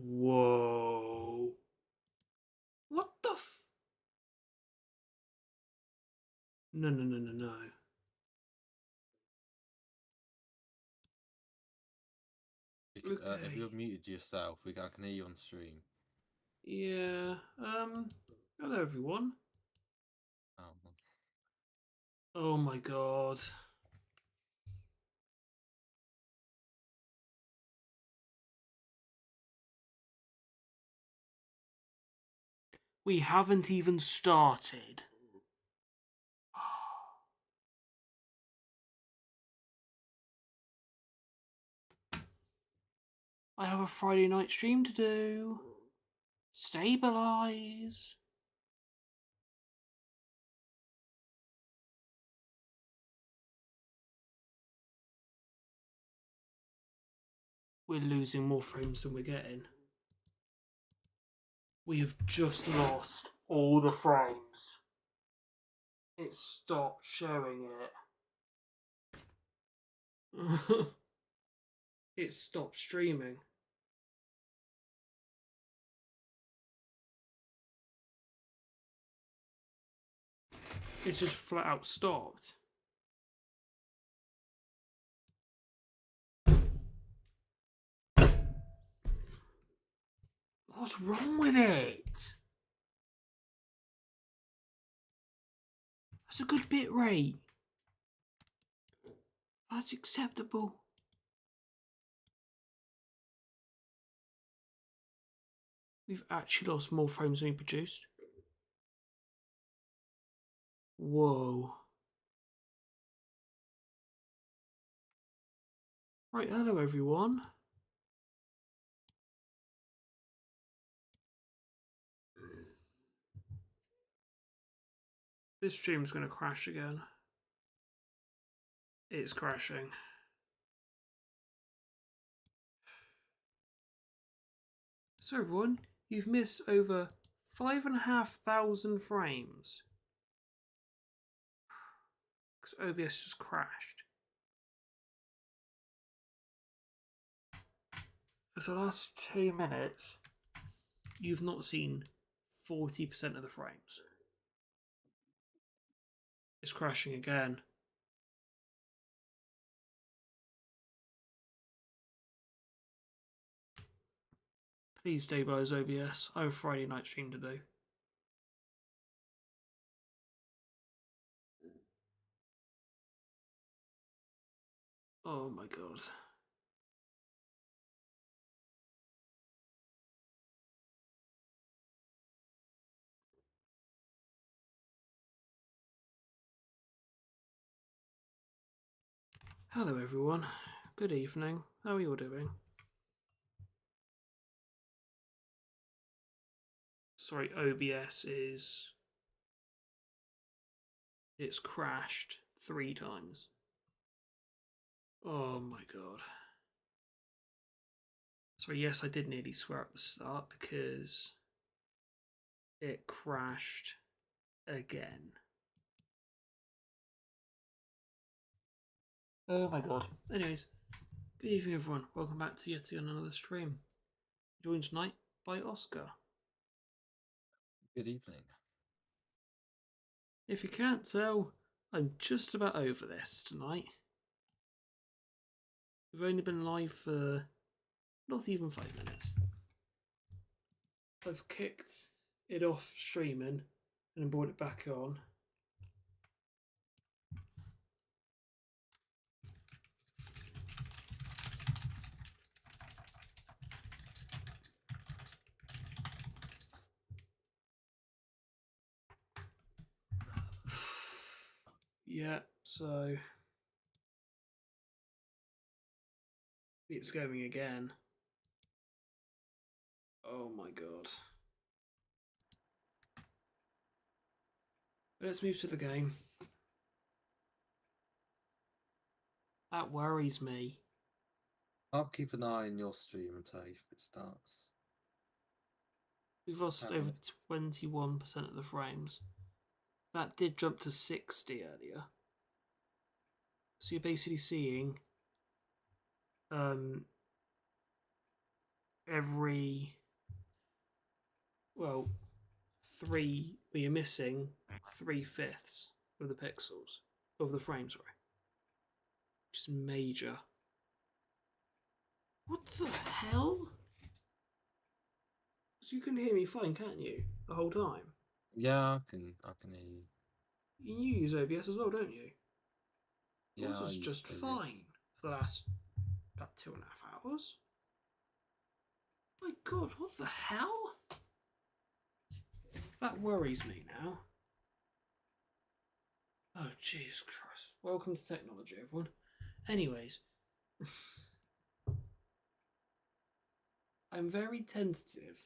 Whoa. What the f... No, no, no, no, no. If Okay. you've muted yourself, I can hear you on stream. Yeah. Hello everyone. Oh. Oh my god. We haven't even started. I have a Friday night stream to do. Stabilize. We're losing more frames than we're getting. We have just lost all the frames. It stopped showing it. It stopped streaming. It just flat out stopped. What's wrong with it? That's a good bit rate. That's acceptable. We've actually lost more frames than we produced. Whoa. Right, hello everyone. This stream's going to crash again. It's crashing. So everyone, you've missed over 5,500 frames. Because OBS just crashed. For the last 2 minutes, you've not seen 40% of the frames. It's crashing again. Please stabilize OBS. I have a Friday night stream to do. Oh my god. Hello everyone. Good evening. How are you all doing? Sorry, OBS is... It's crashed 3 times. Oh my god. Sorry, yes, I did nearly swear at the start because it crashed again. Oh my god. Anyways, good evening everyone. Welcome back to yet another stream. Joined tonight by Oscar. Good evening. If you can't tell, I'm just about over this tonight. We've only been live for not even 5 minutes. I've kicked it off streaming and brought it back on. Yeah, so it's going again. Oh my god. Let's move to the game. That worries me. I'll keep an eye on your stream until if it starts. We've lost over 21% of the frames. That did jump to 60 earlier. So you're basically seeing every, well, you're missing 3/5 of the pixels, of the frame, sorry. Which is major. What the hell? So you can hear me fine, can't you? The whole time? Yeah, I can hear you. You use OBS as well, don't you? Yeah, Yours I was used just to, yeah. fine for the last about 2.5 hours. My god, what the hell? That worries me now. Oh, Jesus Christ. Welcome to technology, everyone. Anyways. I'm very tentative.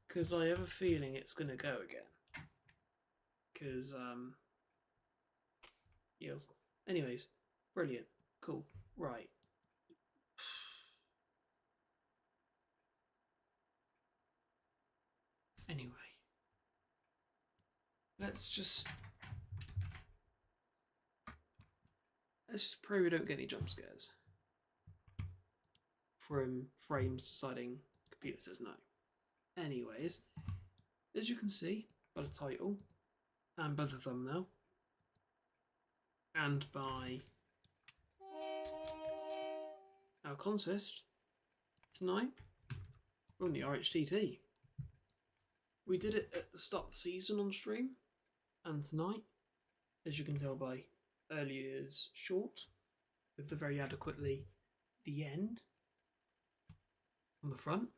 Because I have a feeling it's going to go again. Because, yes. Anyways. Brilliant. Cool. Right. Anyway. Let's just pray we don't get any jump scares. From frames deciding computer says no. Anyways, as you can see by the title and by the thumbnail and by our consist, tonight we're on the RHTT. We did it at the start of the season on stream, and tonight, as you can tell by earlier's short, with the very adequately the end on the front,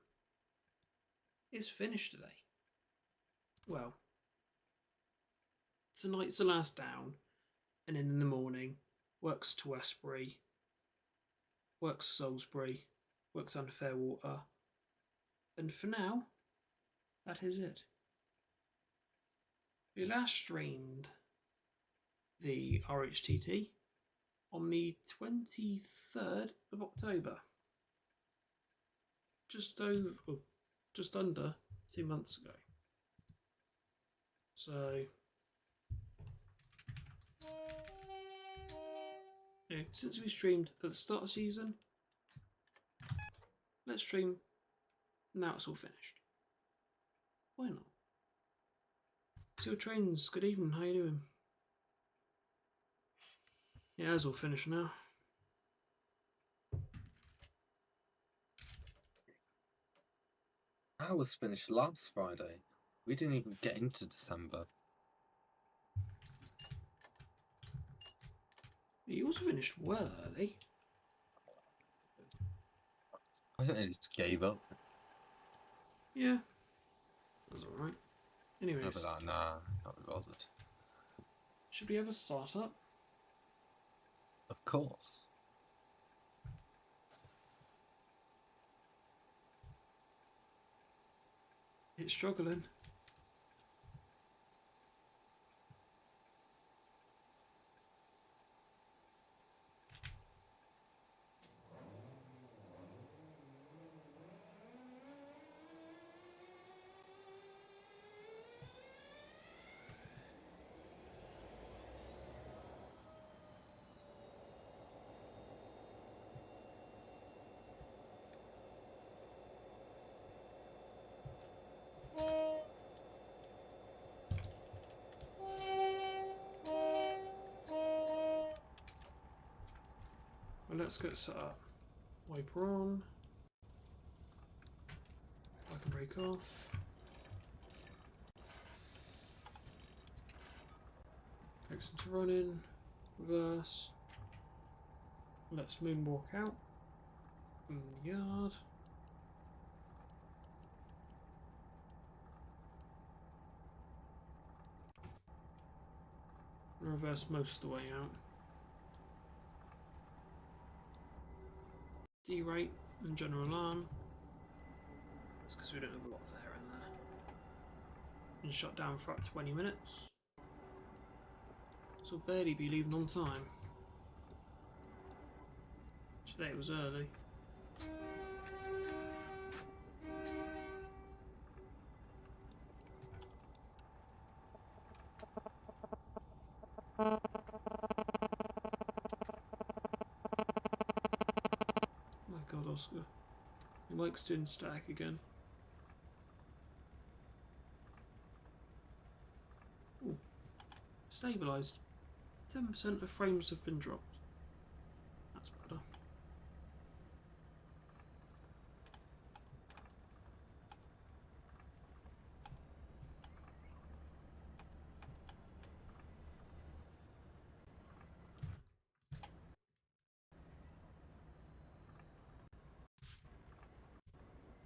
is finished today. Well, tonight's the last down, and then in the morning, works to Westbury, works Salisbury, works under Fairwater, and for now, that is it. We last streamed the RHTT on the 23rd of October. Just under 2 months ago. So, yeah, since we streamed at the start of the season, let's stream now it's all finished. Why not? Seal Trains, good evening, how you doing? Yeah, it's all finished now. Ours finished last Friday. We didn't even get into December. You also finished well early. I think they just gave up. Yeah, that's alright. Anyways, I'll be like, nah, not bothered. should we ever start up? Of course. It's struggling. Well, let's get set up. Wiper on. I can break off. Exit to run in. Reverse. Let's moonwalk out. In the yard. Reverse most of the way out. D-rate and general alarm. It's because we don't have a lot of air in there. Been shut down for about 20 minutes. So we'll barely be leaving on time. Today it was early. My god, Oscar. The mic's doing static again. Ooh. Stabilised. 10% of frames have been dropped. That's better.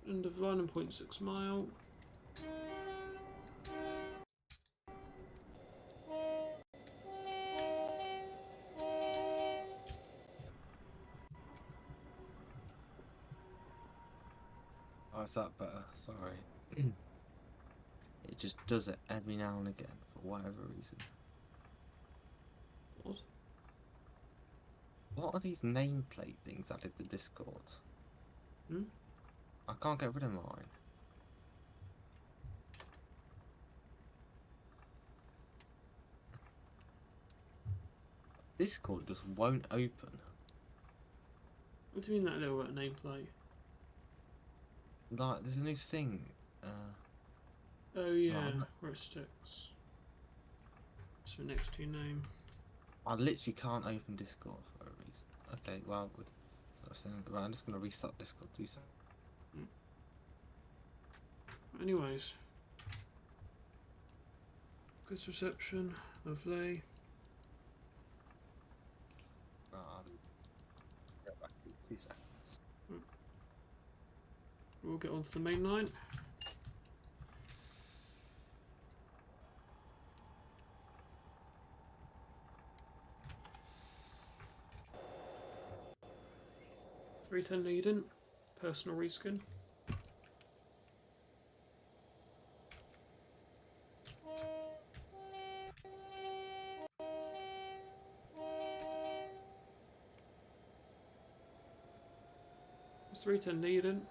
End of line and 0.6 mile. Oh, is that better? Sorry. It just does it every now and again for whatever reason. What? What are these nameplate things added to Discord? Hmm? I can't get rid of mine. Discord just won't open. What do you mean that little nameplate? Like, there's a new thing. Oh yeah, No, where it sticks. It's the next to your name. I literally can't open Discord for a reason. Okay, well, right, I'm just going to restart Discord, do something. Anyways. Good reception, lovely. I'll get back in 2 seconds. We'll get onto the main line. $310 needed. Personal reskin. It's 310 needed.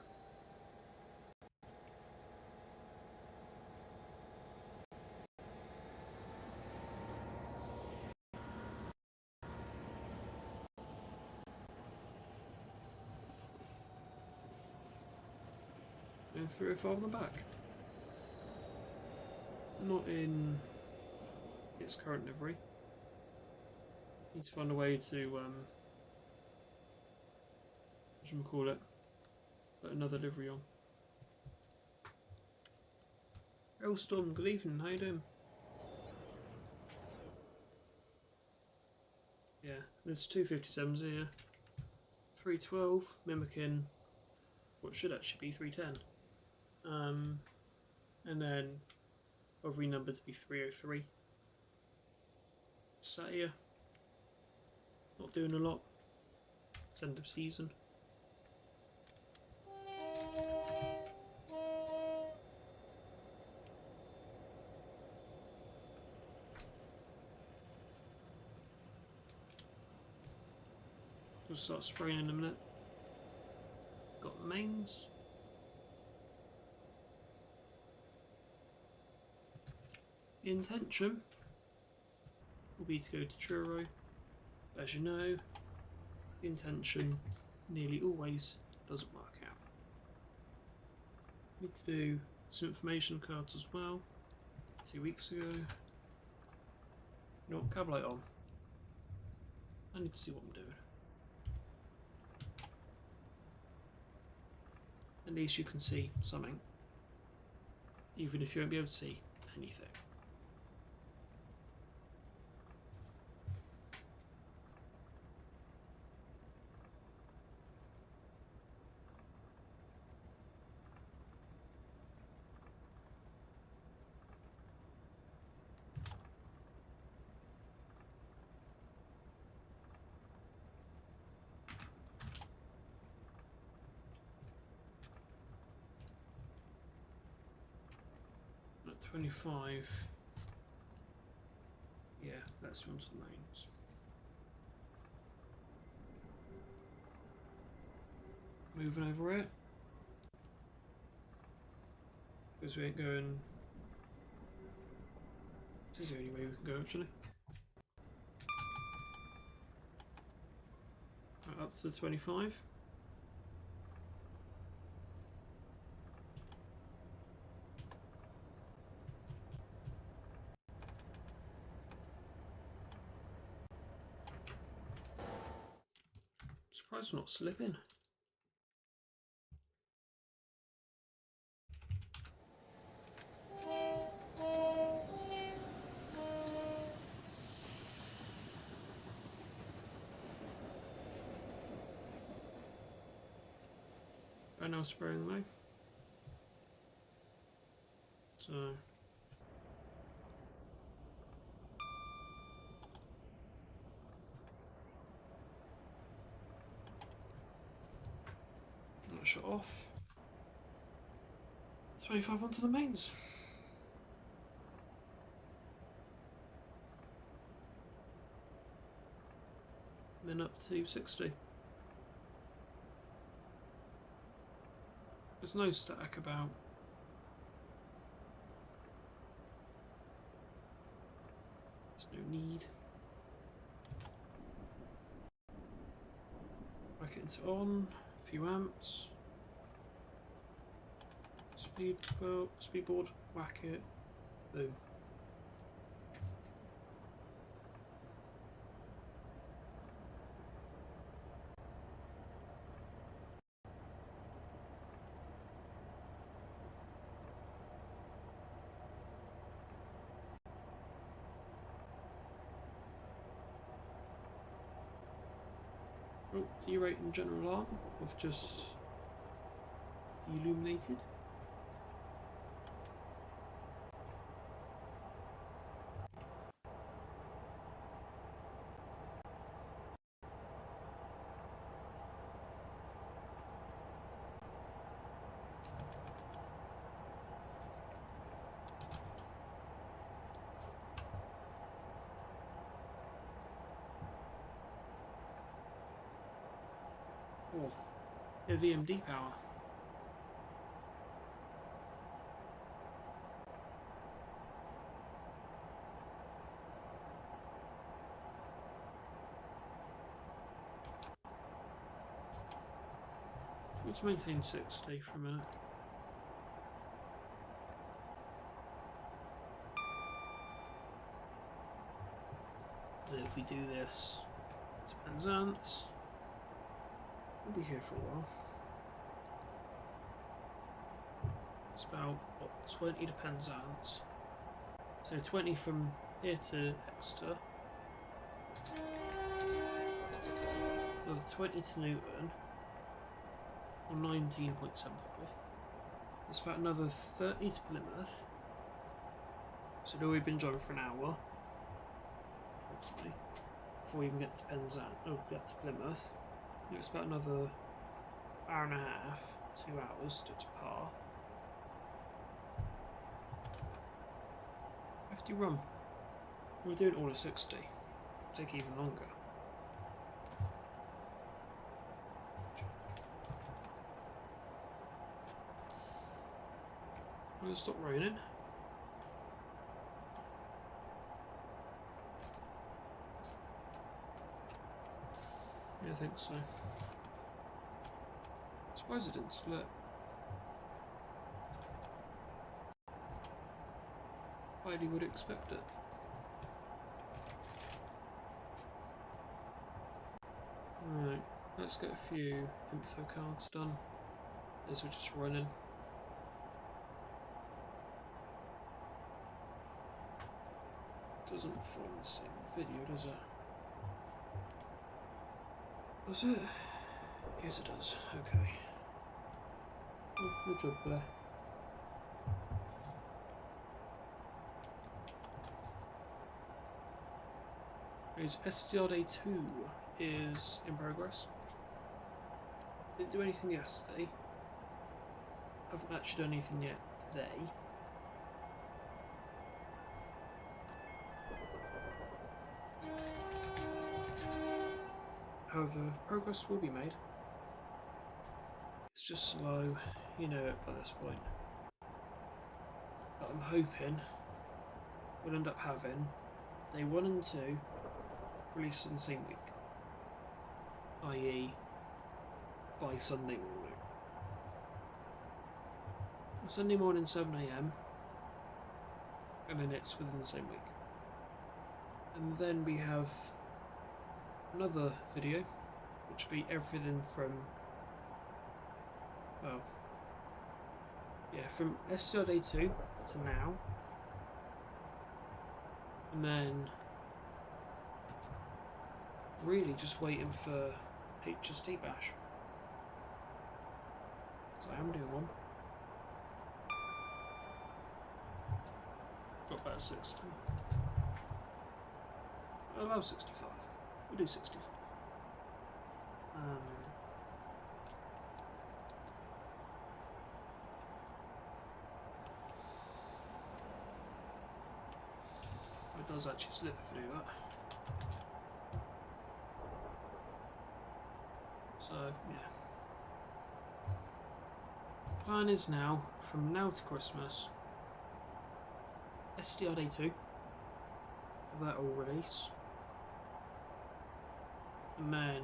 And 305 on the back. Not in its current livery. Need to find a way to what should we call it? Put another livery on. Hailstorm, good evening, how you doing? Yeah, there's 257s here. 312, mimicking what should actually be 310. And then I've renumbered to be 303. Sat here, not doing a lot. It's end of season. We'll start spraying in a minute. Got the mains. The intention will be to go to Truro. As you know, the intention nearly always doesn't work out. Need to do some information cards as well. 2 weeks ago. You know what, cab light on. I need to see what I'm doing. At least you can see something, even if you won't be able to see anything. At 25, yeah, that's onto the mains. Moving over it. Because we ain't going. This is the only way we can go actually. Right, up to the 25. Surprised we're not slipping. Right now spraying though. So that shut off. 25 onto the mains. Then up to 60. There's no stack about. There's no need. Whack it into on. A few amps. Speedboard. Whack it. Boom. Oh, derate and general alarm have just deilluminated. Oh, a VMD power. Let's maintain 60 for a minute. And if we do this, depends ants. We'll be here for a while. It's about, what, 20 to Penzance. So 20 from here to Exeter. Another 20 to Newton. Or 19.75. It's about another 30 to Plymouth. So we've been driving for an hour. Approximately. Before we even get to Penzance. Oh, get to Plymouth. It's about another hour and a half, 2 hours to par. 50 run. We're doing all at 60. It'll take even longer. Will it stop raining? Yeah, I think so. I suppose it didn't split. Highly would expect it. Right, let's get a few info cards done as we're just running. Doesn't form the same video, does it? Does it? Yes, it does. Okay. Off the juggler. SDR Day 2 is in progress. Didn't do anything yesterday. Haven't actually done anything yet today. However, progress will be made. It's just slow, you know it by this point. But I'm hoping we'll end up having Day 1 and 2 released in the same week. I.e. by Sunday morning. Sunday morning 7 AM, and then it's within the same week. And then we have another video, which would be everything from, well, yeah, from STRD2 to now, and then really just waiting for HST bash. So I am doing one. Got about 60. I'll allow 65. We'll do 65. It does actually slip if I do that. So, yeah. Plan is now, from now to Christmas, STRD2, that will release. And then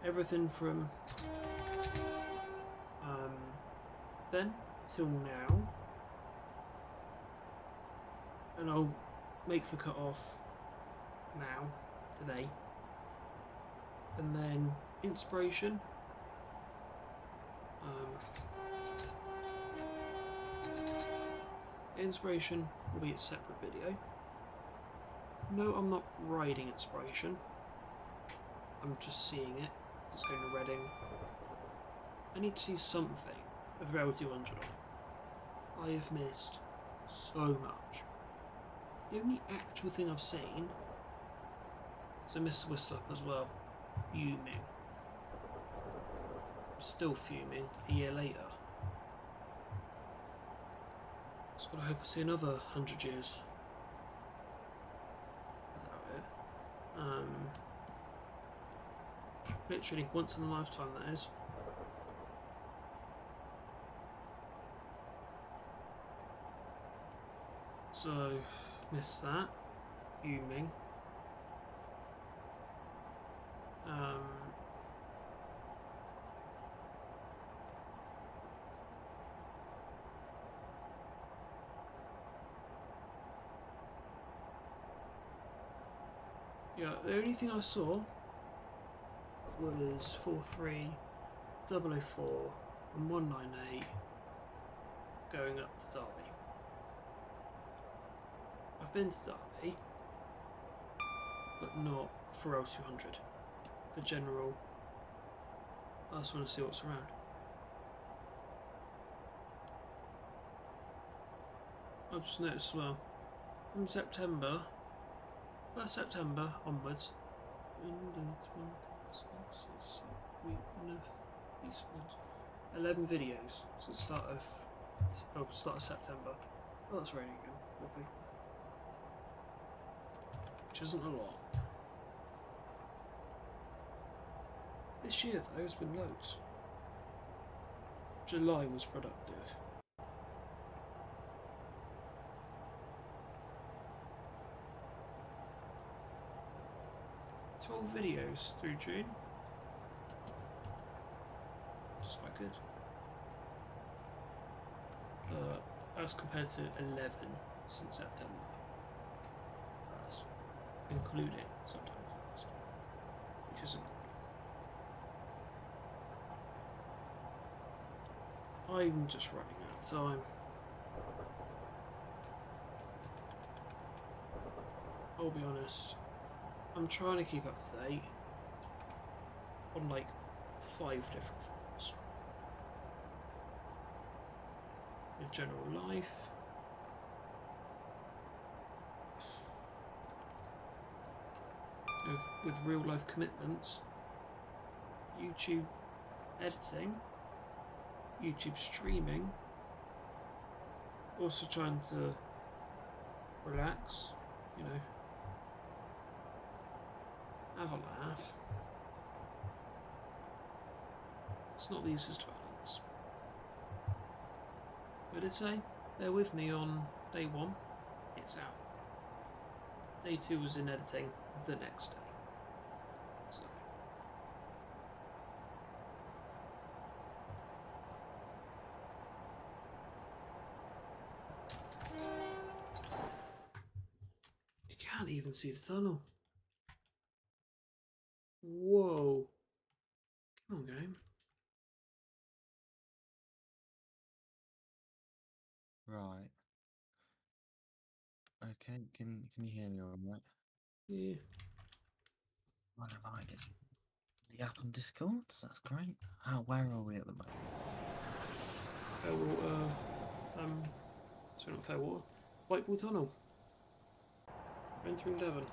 everything from then till now, and I'll make the cut off now, today, and then inspiration. Inspiration will be a separate video. No, I'm not riding inspiration. I'm just seeing it. It's going to Reading. I need to see something with Rail 200 on. I have missed so much. The only actual thing I've seen is I missed the whistle up as well. Fuming. I'm still fuming a year later. Just gotta hope I see another 100 years without it. Literally once in a lifetime, that is. So, missed that. Fuming. Yeah, the only thing I saw was 43, 004 and 198 going up to Derby. I've been to Derby, but not for L200. For general, I just want to see what's around. I've just noticed as well, from September, 1st September onwards, 11 videos since the start of September. Oh, that's raining again. Lovely. Which isn't a lot. This year though has been loads. July was productive. Videos through June, which is quite good. As compared to 11 since September 1st, including September 1st, which isn't good. I'm just running out of time. I'll be honest. I'm trying to keep up to date on like 5 different forms. With general life, with real life commitments, YouTube editing, YouTube streaming, also trying to relax, you know. Have a laugh. It's not the easiest to balance. But I'd say, bear with me on day 1, it's out. Day 2 was in editing the next day. So. You can't even see the tunnel. Whoa. Right. Okay, can you hear me all right? Yeah. Right, it's the app on Discord, so that's great. Where are we at the moment? Fairwater. Sorry, not Fairwater. Whitewall Tunnel. Entering Devon.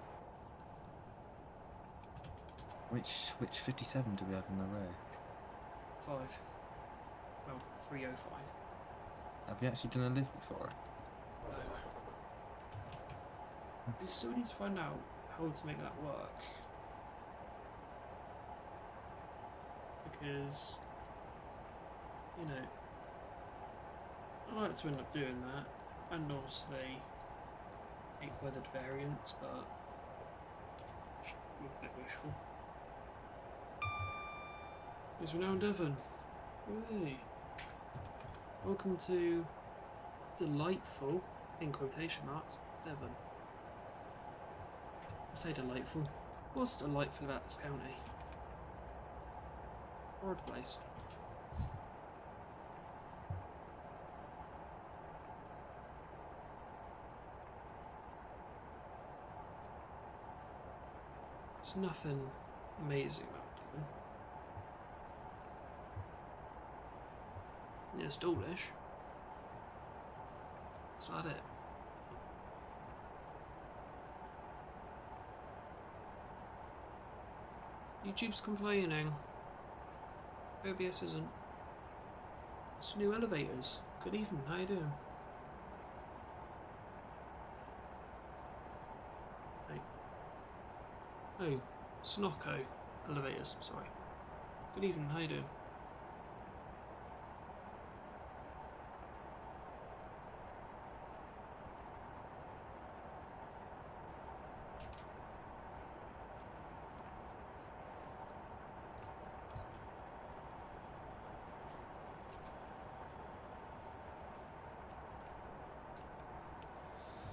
Which 57 do we have in the rear? 5. Well, 305. Have we actually done a lift before? No. We still need to find out how to make that work. Because, you know, I like to end up doing that. And obviously, 8 weathered variants, but a bit wishful. Because we're now in Devon. Hooray. Welcome to delightful, in quotation marks, Devon. I say delightful. What's delightful about this county? Horrid place. There's nothing amazing about Devon. Yeah, it's Dawlish. That's about it. YouTube's complaining. OBS isn't. It's new elevators. Good evening, how you doing? Hey. Oh, Snocko elevators, sorry. Good evening, how you doing?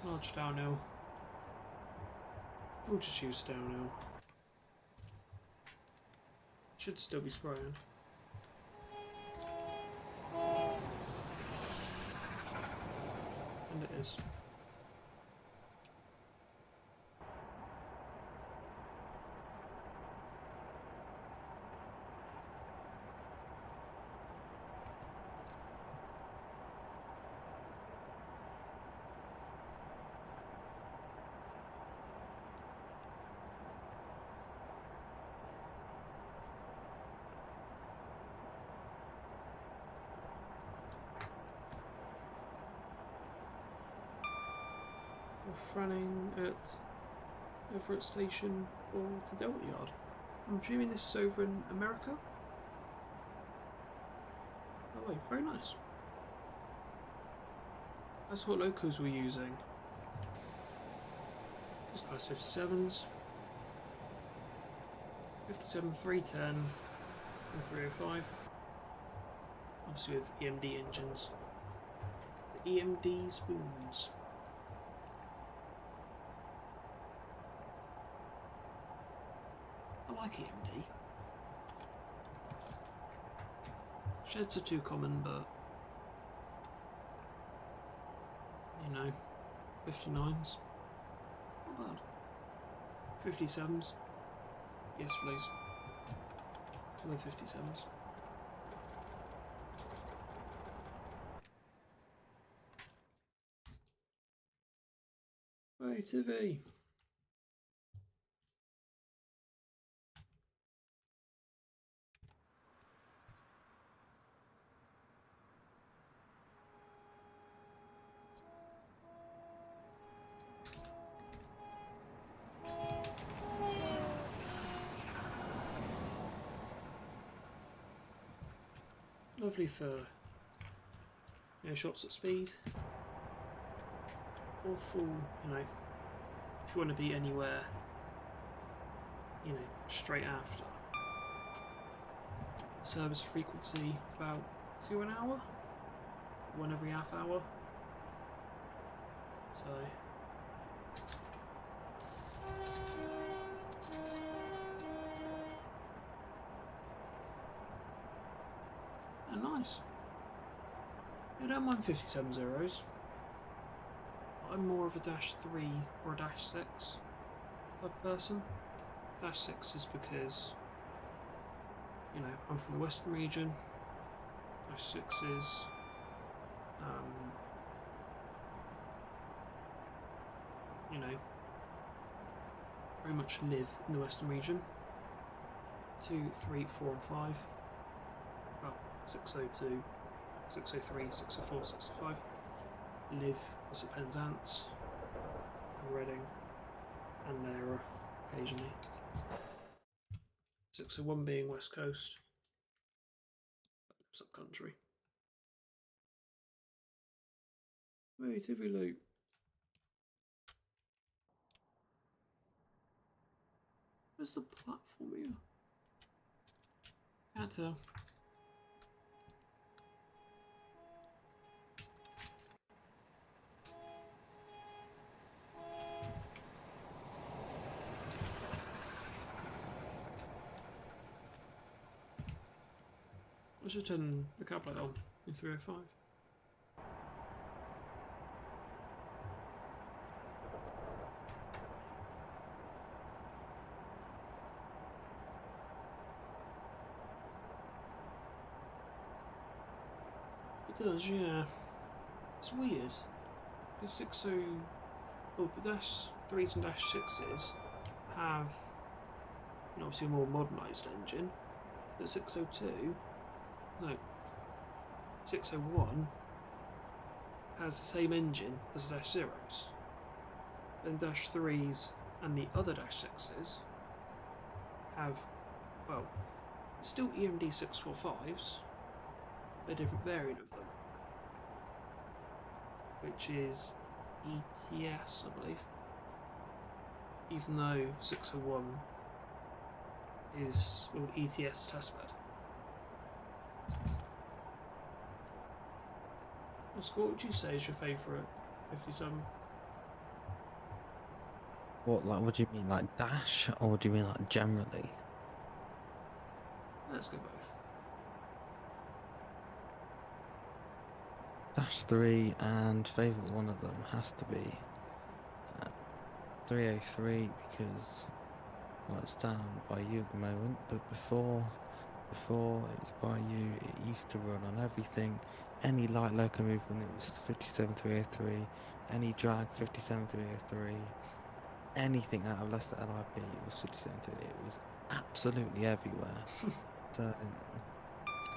Large downhill. We'll just use downhill. Should still be spraying. And it is. We're running at Everett Station or to Delta Yard. I'm assuming this is over in America. Oh, wait, very nice. That's what locals were using. Just class 57s. 57, 310, and 305. Obviously with EMD engines. The EMD spoons. I like EMD. Sheds are too common, but you know, 59s, not bad. 57s, yes please. I love 57s. Hey TV. Lovely for, you know, shots at speed. Awful, you know, if you want to be anywhere, you know, straight after. Service frequency about 2 an hour, 1 every half hour. So nice. I don't mind 57 zeros. I'm more of a -3 or a -6 type of person. -6 is because, you know, I'm from the Western region. -6 is, you know, very much live in the Western region. 2, 3, 4, and 5. Well, 602, 603, 604, 605. Live as at Penzance, Reading, and Nara occasionally. 601 being West Coast, sub country. Hey, TV Loop. Where's the platform here? Can't tell. I should turn the cab light on in 305. It does, yeah. It's weird. The the -3s and -6s have, you know, obviously a more modernised engine, but 601 has the same engine as the -0s, and -3s and the other -6s have, well, still EMD 645s, a different variant of them, which is ETS, I believe. Even though 601 is with ETS testbed. What would you say is your favourite 57? What, like, what do you mean, like dash, or do you mean like generally? Let's go both. -3, and favourite one of them has to be 303 because, well, it's down by you at the moment, but before it was by you, it used to run on everything. Any light loco movement, it was 57303. Any drag, 57303. Anything out of Leicester LIP, it was 57303. It was absolutely everywhere. So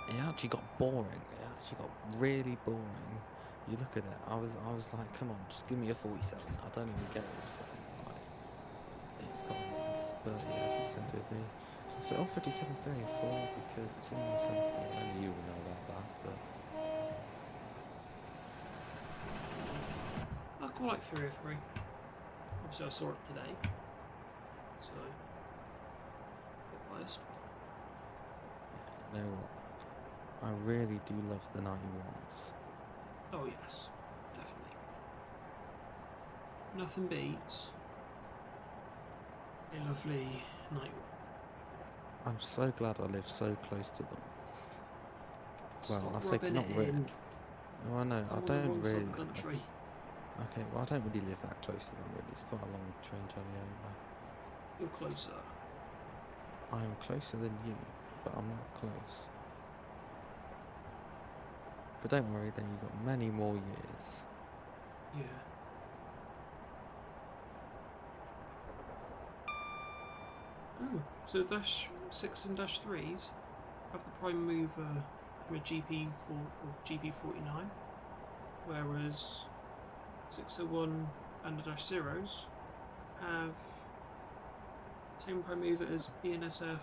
it actually got boring. It actually got really boring. You look at it, I was like, come on, just give me a 47. I don't even get this one. Like, it's got, but yeah, 57303. So 57304 because it's in my company. Only you will know about that, but I quite like 303. Obviously, I saw it today, so a bit biased. you know what? I really do love the 91s. Oh yes, definitely. Nothing beats a lovely night one. I'm so glad I live so close to them. Well, Stop I say rubbing not it really. in. No, I know. I'm I on the don't wrong side really. of the country. Okay, well, I don't really live that close to them. Really, it's quite a long train journey over. You're closer. I am closer than you, but I'm not close. But don't worry, then you've got many more years. Yeah. Oh, so -6 and -3s have the prime mover from a GP4 or GP49, whereas 601 and the -0s have the same prime mover as BNSF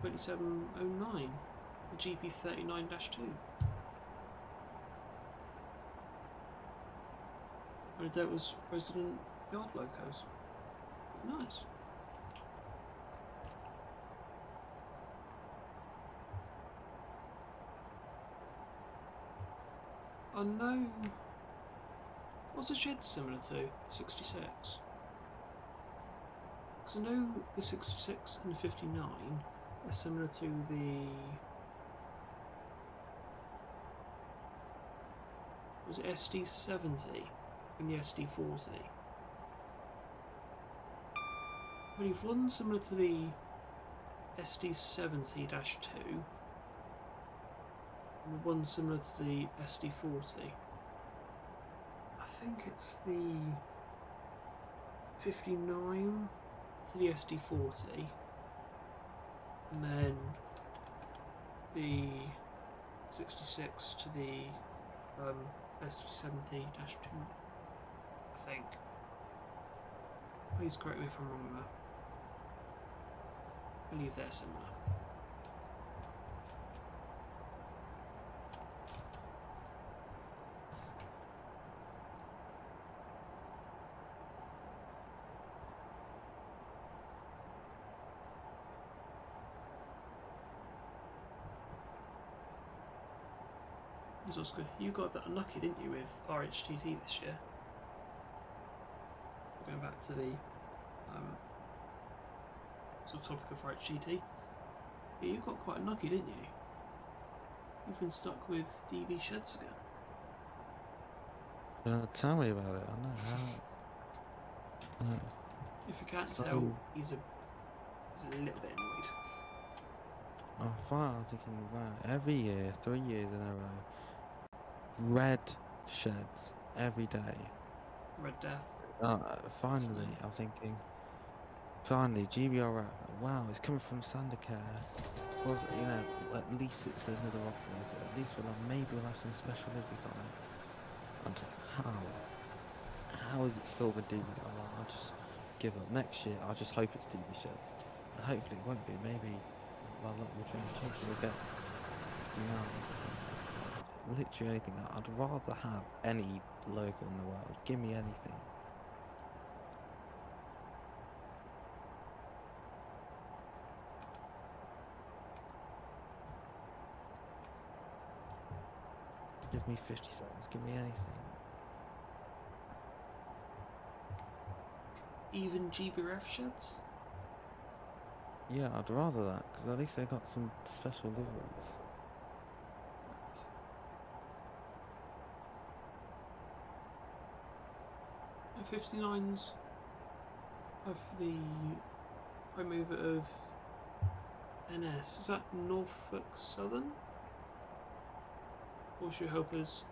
2709, the GP39-2. And that was resident yard locos. Nice. I know. What's a shed similar to? 66. Because I know the 66 and the 59 are similar to the. Was it SD70 and the SD40. Well, you've one similar to the SD70-2 and one similar to the SD40. I think it's the 59 to the SD40 and then the 66 to the SD70-2, I think. Please correct me if I'm wrong there. I believe they're similar. That's also good. You got a bit unlucky, didn't you, with RHTT this year? Going back to the sort of topic of RHTT. Yeah, you got quite unlucky, didn't you? You've been stuck with DB sheds again. Tell me about it. I know how. If you can't So- tell, he's a little bit annoyed. I find I'm thinking, wow, every year, 3 years in a row, red sheds every day. Red Death. Finally, I'm thinking, finally, GBR, wow, it's coming from Sandercare. Was, you know, at least it's another operator. At least maybe we'll have some special liveries on it. And how is it still the DB? I'll just give up. Next year, I just hope it's DB sheds. And hopefully it won't be. Maybe my luck will change. Hopefully we'll get 59. Literally anything. I'd rather have any logo in the world. Give me anything. Give me 50 seconds. Give me anything. Even GBRF sheds? Yeah, I'd rather that, because at least they got some special liveries. The 59s of the prime mover of NS. Is that Norfolk Southern? Or should we hope as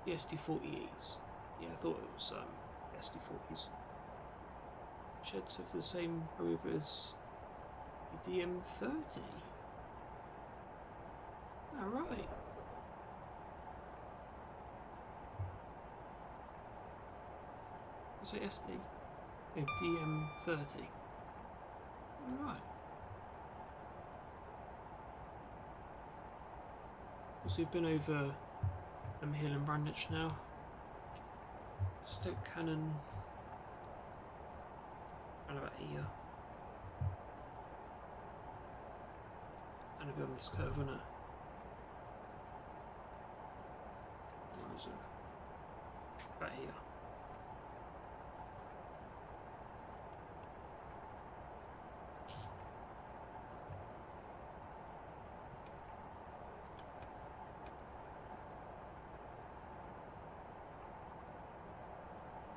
the SD40Es? Yeah, I thought it was SD40s. Sheds of the same prime mover as the DM30. Alright. Say SD? No, DM30. Alright. So we've been over Hill and Branditch now. Stoke Cannon. Around about here. And a bit on this curve, isn't it? Where is it? About here.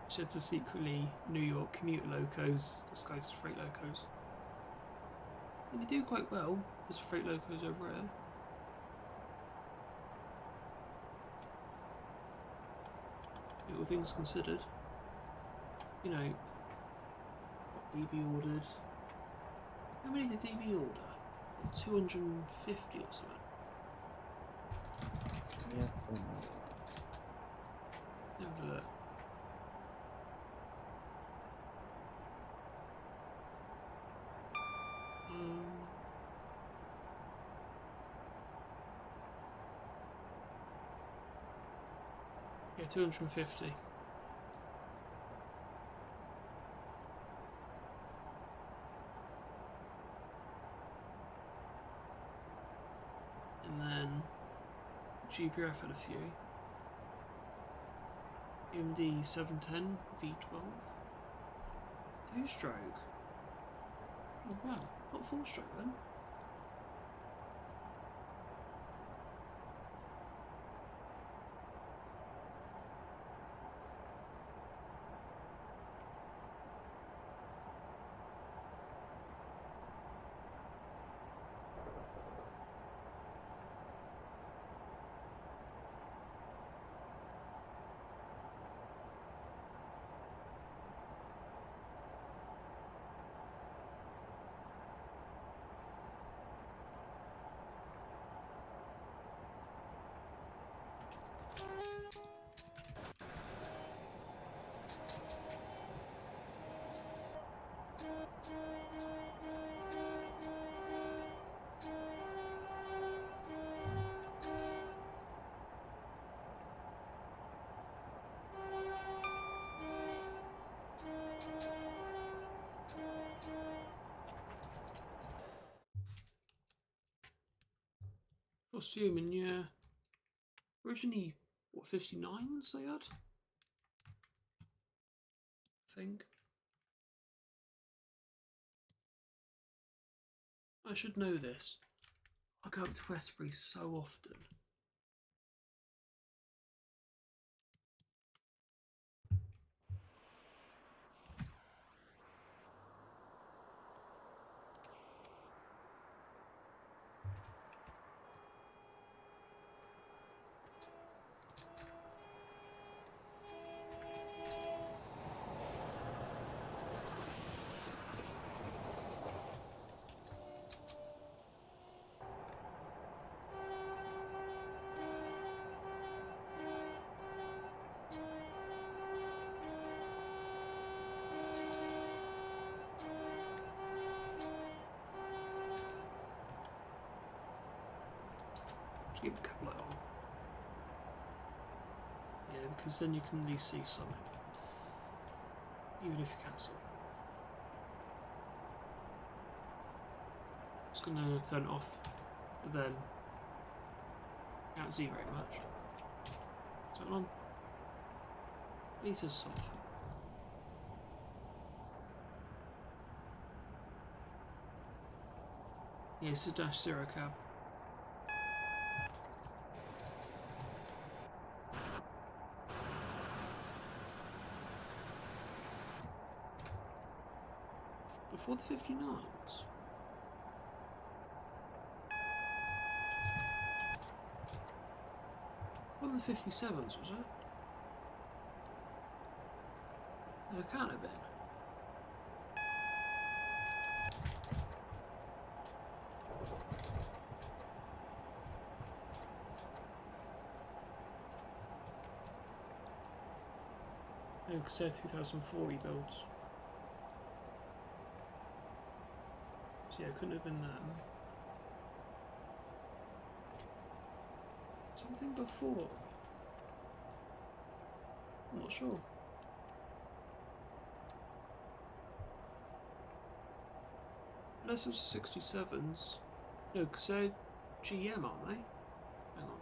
Sheds are secretly New York commuter locos disguised as freight locos. And they do quite well as freight locos over here. All things considered. You know, what DB ordered. How many did DB order? 250 or something. Yeah. Have a look. Yeah, 250. And then GPRF had a few. MD 710 V12. 2-stroke. Oh wow, not 4-stroke then. Assuming, yeah. Originally, what, 59s they had? I think. I should know this. I go up to Westbury so often. Just keep a couple of on. Yeah, because then you can at least see something. Even if you can't see everything. Just gonna turn it off, and then can't see very much. Turn it on. At least there's something. Yeah, it's a -0 cab. Before the 59s. One of the 57s, was it? No, it can't have been. No, because they're 2004 rebuilds. So yeah, it couldn't have been them. Something before. I'm not sure. Unless it was 67s. No, because they're GM, aren't they? Hang on.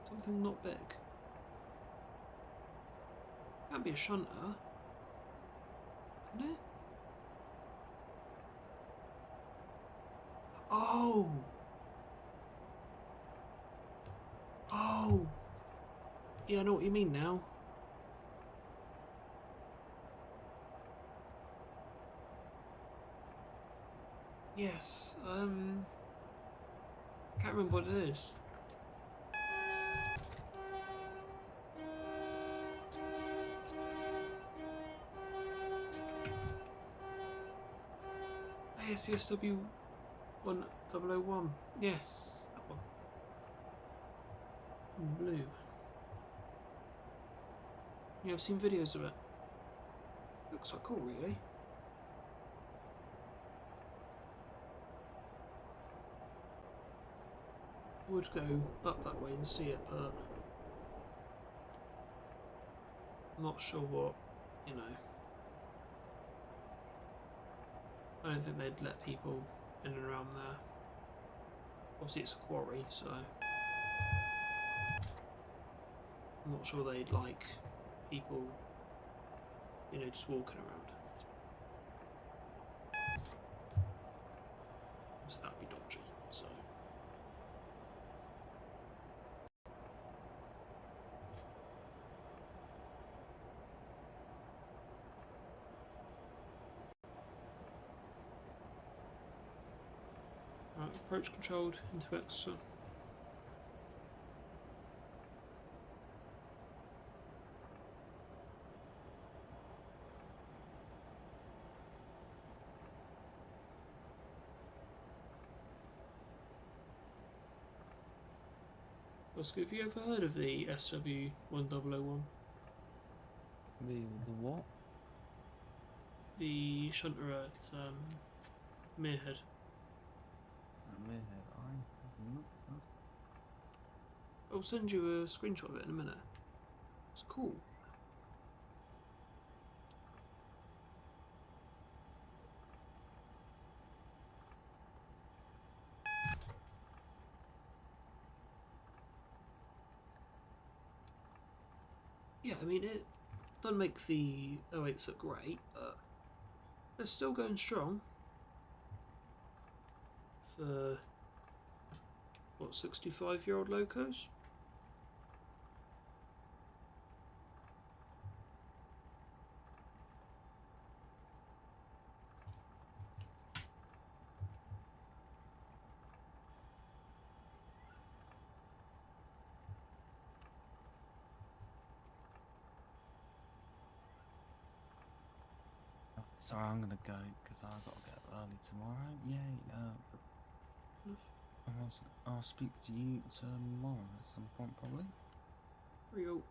Something not big. Can't be a shunter. Can it? Oh! Oh! Yeah, I know what you mean now. Yes, can't remember what it is. ASCSW 1001. Yes, that one. In blue. Yeah, I've seen videos of it. Looks quite cool, really. Would go up that way and see it, but I'm not sure what, you know. I don't think they'd let people in and around there. Obviously it's a quarry, so I'm not sure they'd like people, you know, just walking around. So that'd be dodgy, so. Right, approach controlled into X. Oscar, have you ever heard of the SW1001? The what? The shunter at Merehead. Merehead. I have not. I'll send you a screenshot of it in a minute. It's cool. Yeah, I mean, it doesn't make the 08s look great, but they're still going strong for, what, 65-year-old locos? Sorry, I'm gonna go because I've got to get up early tomorrow. Yay! I'll speak to you tomorrow at some point, probably. Real.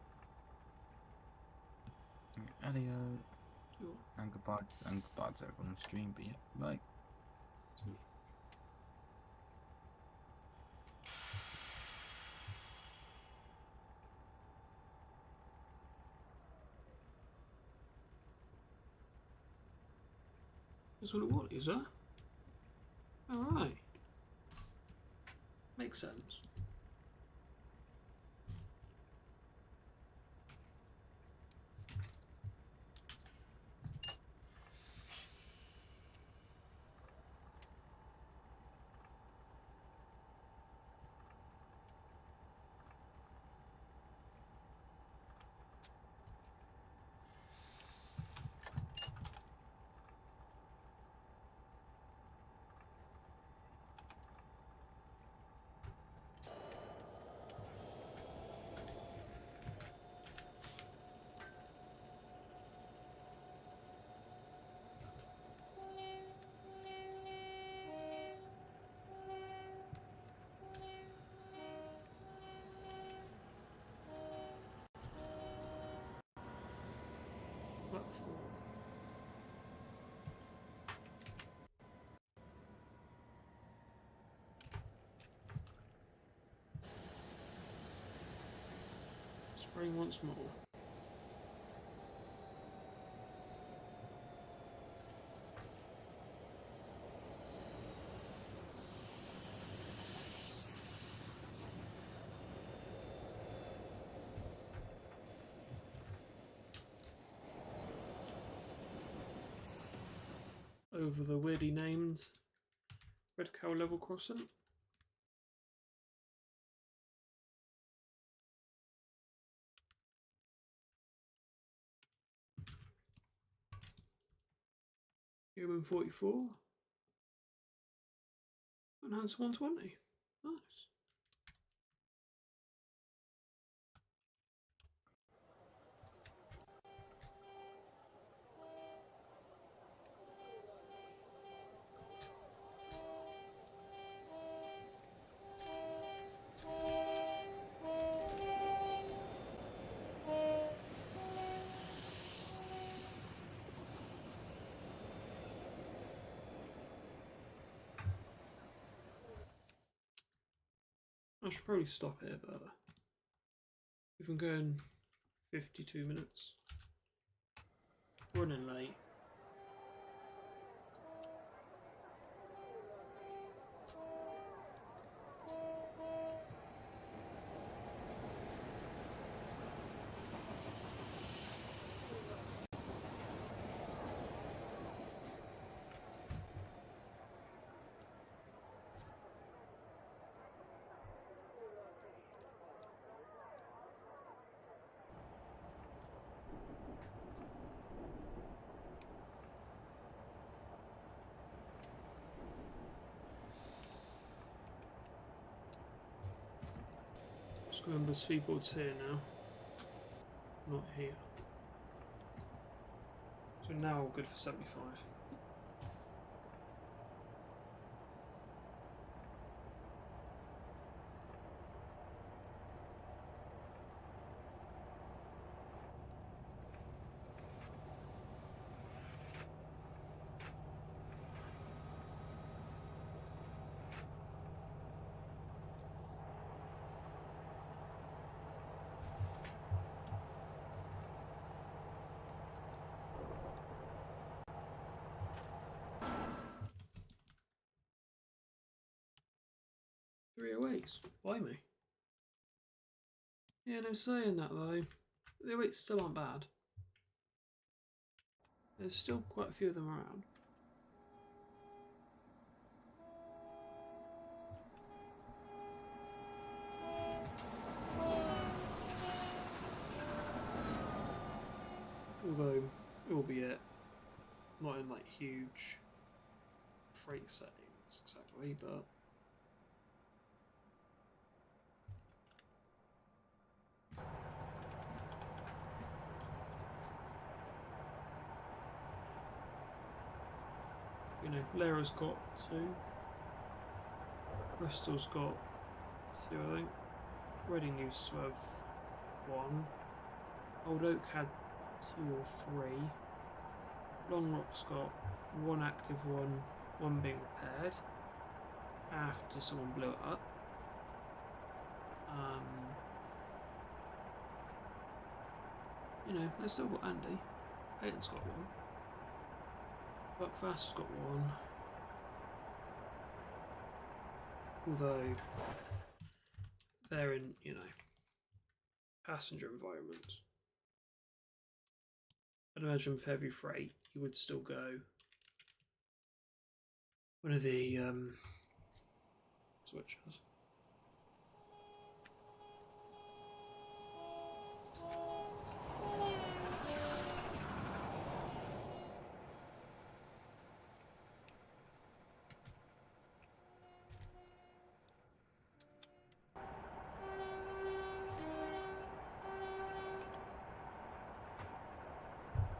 Adios. Sure. And goodbye to everyone on the stream. But yeah, bye. That's what it was, is that? Alright. Makes sense. Platform. Spraying once more. Over the weirdly named Red Cow level crossing. Human 44. Enhanced 120. Nice. I should probably stop here, but we've been going 52 minutes. Running late. Just remember speedboard's here now. Not here. So now all good for 75. 308s. Buy me. Yeah, no saying that though. The 08s still aren't bad. There's still quite a few of them around. Although, albeit not in like huge freight settings exactly, but you know, Lara's got 2. Bristol's got 2, I think. Reading used to have 1. Old Oak had 2 or 3. Long Rock's got 1 active one, 1 being repaired after someone blew it up. You know, they've still got Andy. Peyton's got 1. Buckfast's got 1. Although they're in, you know, passenger environments. I'd imagine with heavy freight, you would still go one of the switches.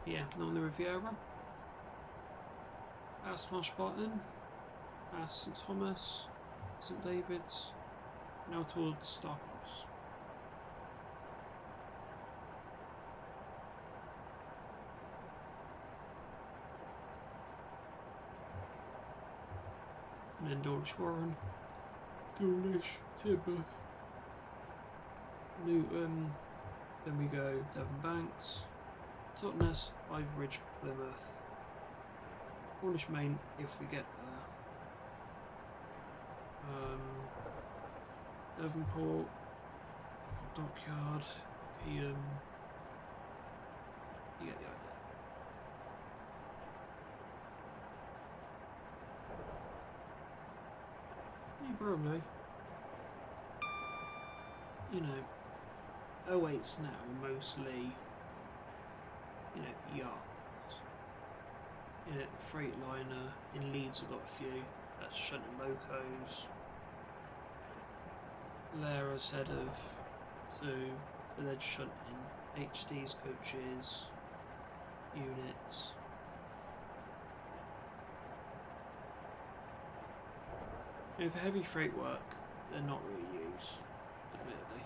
Yeah, not on the Riviera. Past Marshbarton, past St Thomas, St David's, now towards Starcross. And then Dawlish Warren, Dawlish, Tidmouth, Newton, then we go Devon Banks, Totnes, Ivoridge, Plymouth, Cornish Main if we get there, Devonport, Dockyard, Keyham, you get the idea. Yeah, probably. You know, 08s now are mostly, you know, yards. You know, Freightliner in Leeds have got a few. That's shunting locos. Lara said of 2, but they're shunting HD's coaches, units. You know, for heavy freight work, they're not really used, admittedly.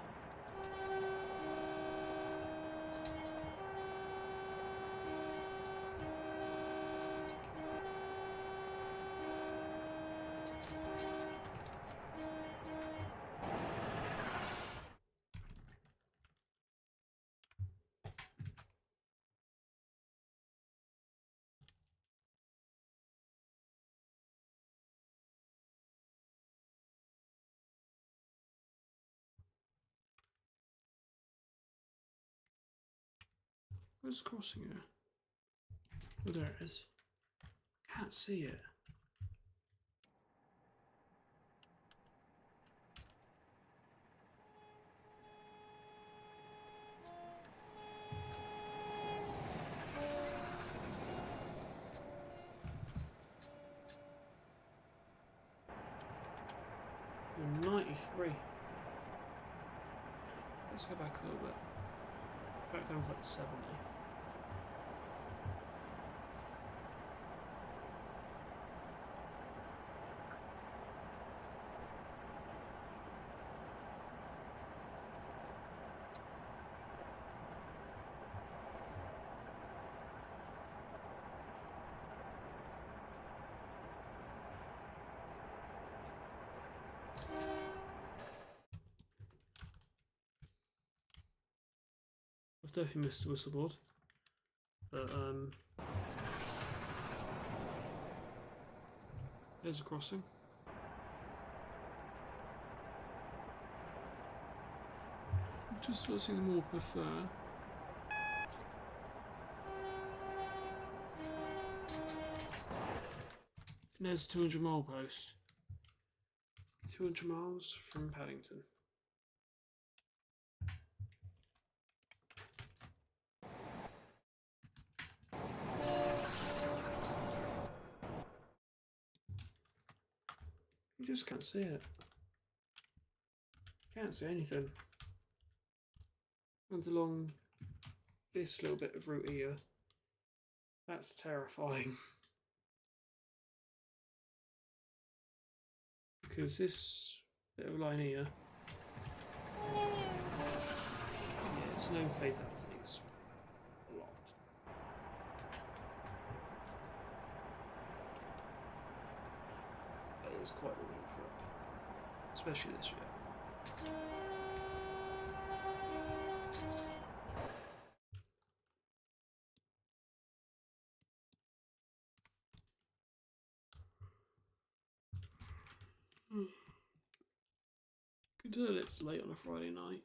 Where's the crossing here? Oh, there it is. Can't see it. Oh, 93. Let's go back a little bit. Back down to like 70. I've definitely missed the whistle board, but there's a crossing. just what I seem more prefer. And there's a 200 mile post. 200 miles from Paddington. You just can't see it. Can't see anything. And along this little bit of route here, that's terrifying. Because this bit of line here, yeah, it's no fatalities. A lot. It is quite a win for it, especially this year. You can tell it's late on a Friday night.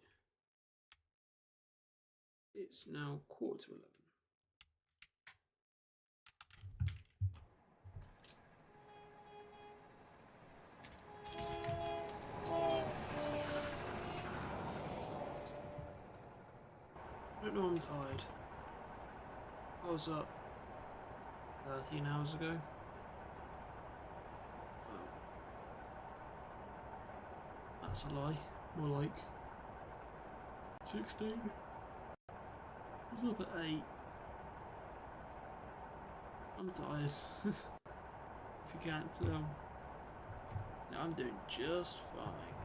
It's now 11:15. I don't know, I'm tired. I was up 13 hours ago. Well, that's a lie. More like 16. I was up at 8. I'm tired. If you can't tell. No, I'm doing just fine.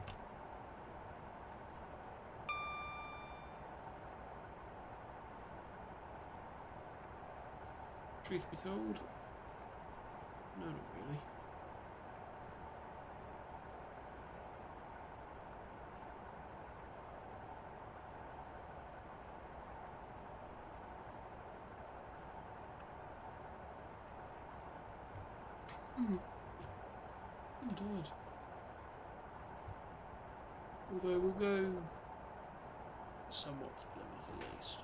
Truth be told, no, not really. I'm tired. Although we'll go somewhat to Plymouth at least.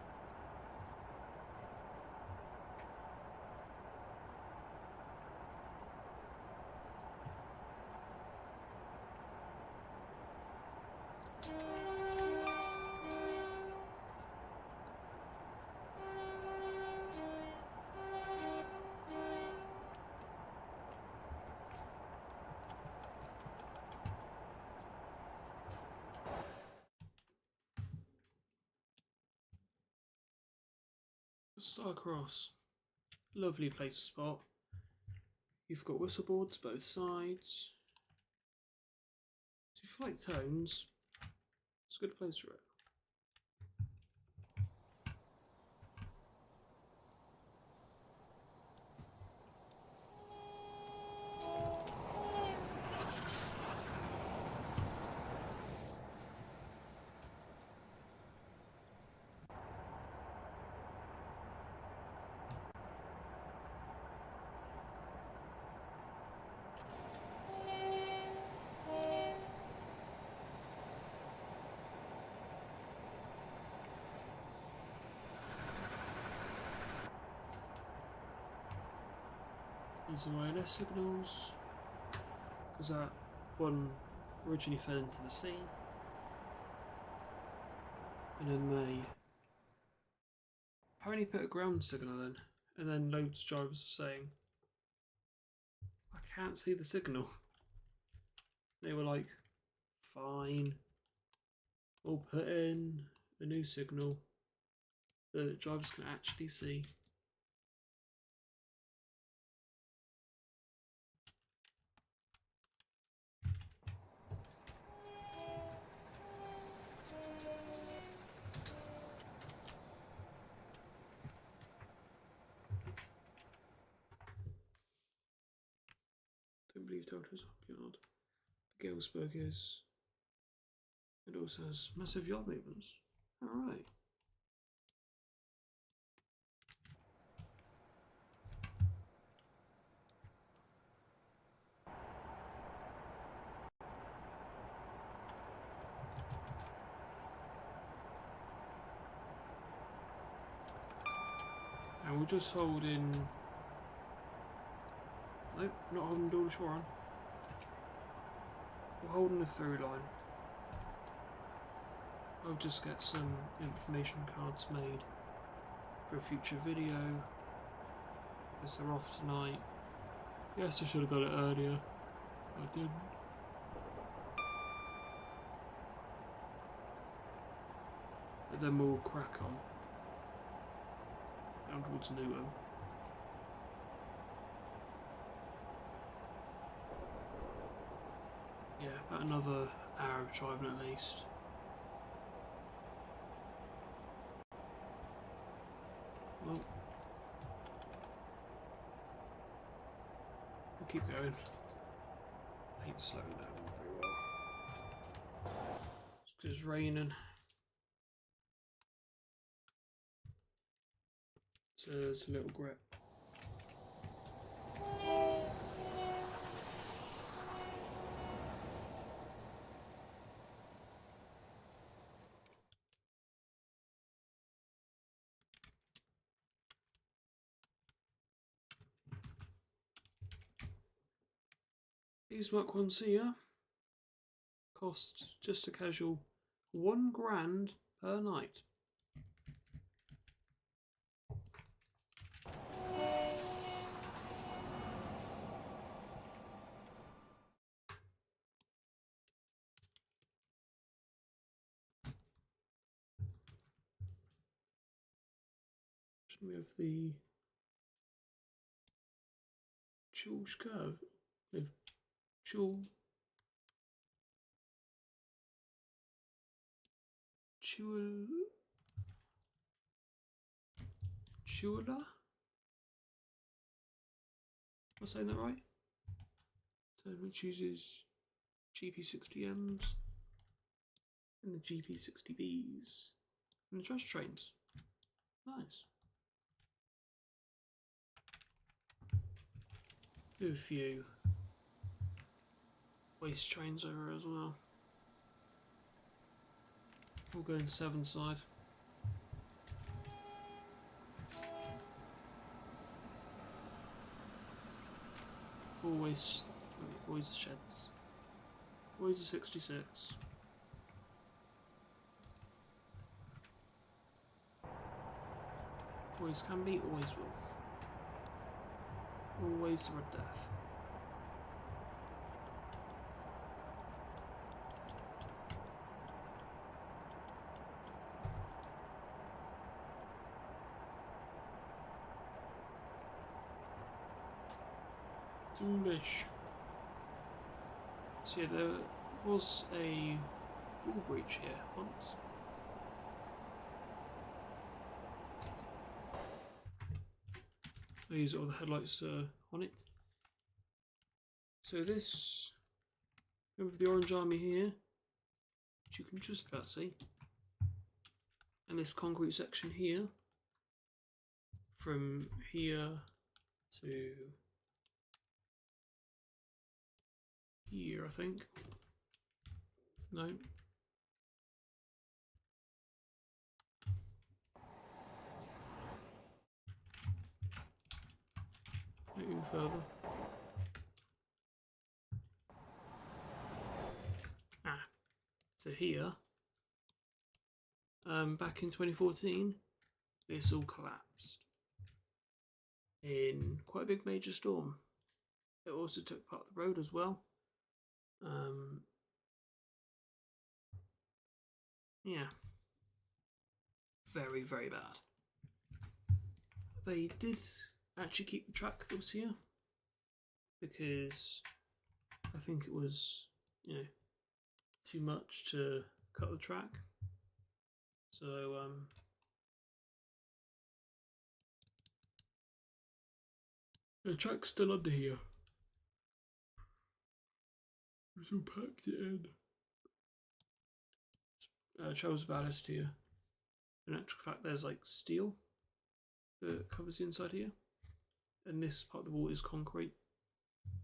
Star Cross, lovely place to spot. You've got whistle boards both sides. So if you like tones, it's a good place for it. These are wireless signals, because that one originally fell into the sea, and then they apparently put a ground signal in, and then loads of drivers are saying, I can't see the signal. They were like, fine, we'll put in a new signal that drivers can actually see. Don't believe Toto's yard. Galesburg is. It also has massive yard movements. Alright. we're just holding. Nope, not holding Door to Shore on. We're holding the through line. I'll just get some information cards made for a future video. Because they're off tonight. Yes, I should have done it earlier. I didn't. But then we'll crack on. Down towards Newham. Yeah, about another hour of driving at least. Well, we'll keep going. I hate slowing down very well. It's because it's raining. So there's a little grip. These Mark 1s here cost just a casual £1,000 per night. We have the Chul's curve. No, Chula. Am I saying that right? So we chooses GP60Ms and the GP60Bs and the trash trains. Nice. Do a few waste trains over as well. We'll go in 7 side. Always the sheds. Always the 66. Always can be, always will. Always the Red Death. Doomish. So yeah, there was a wall breach here once. I use all the headlights on it. So this, with the orange army here, which you can just about see, and this concrete section here, from here to here, I think. No. Not even further. To here. Back in 2014, this all collapsed in quite a big major storm. It also took part of the road as well. Yeah, very, very bad. They did actually keep the track that was here because I think it was, you know, too much to cut the track. So the track's still under here. So packed it in. Travels ballast here. In actual fact, there's like steel that covers the inside here, and this part of the wall is concrete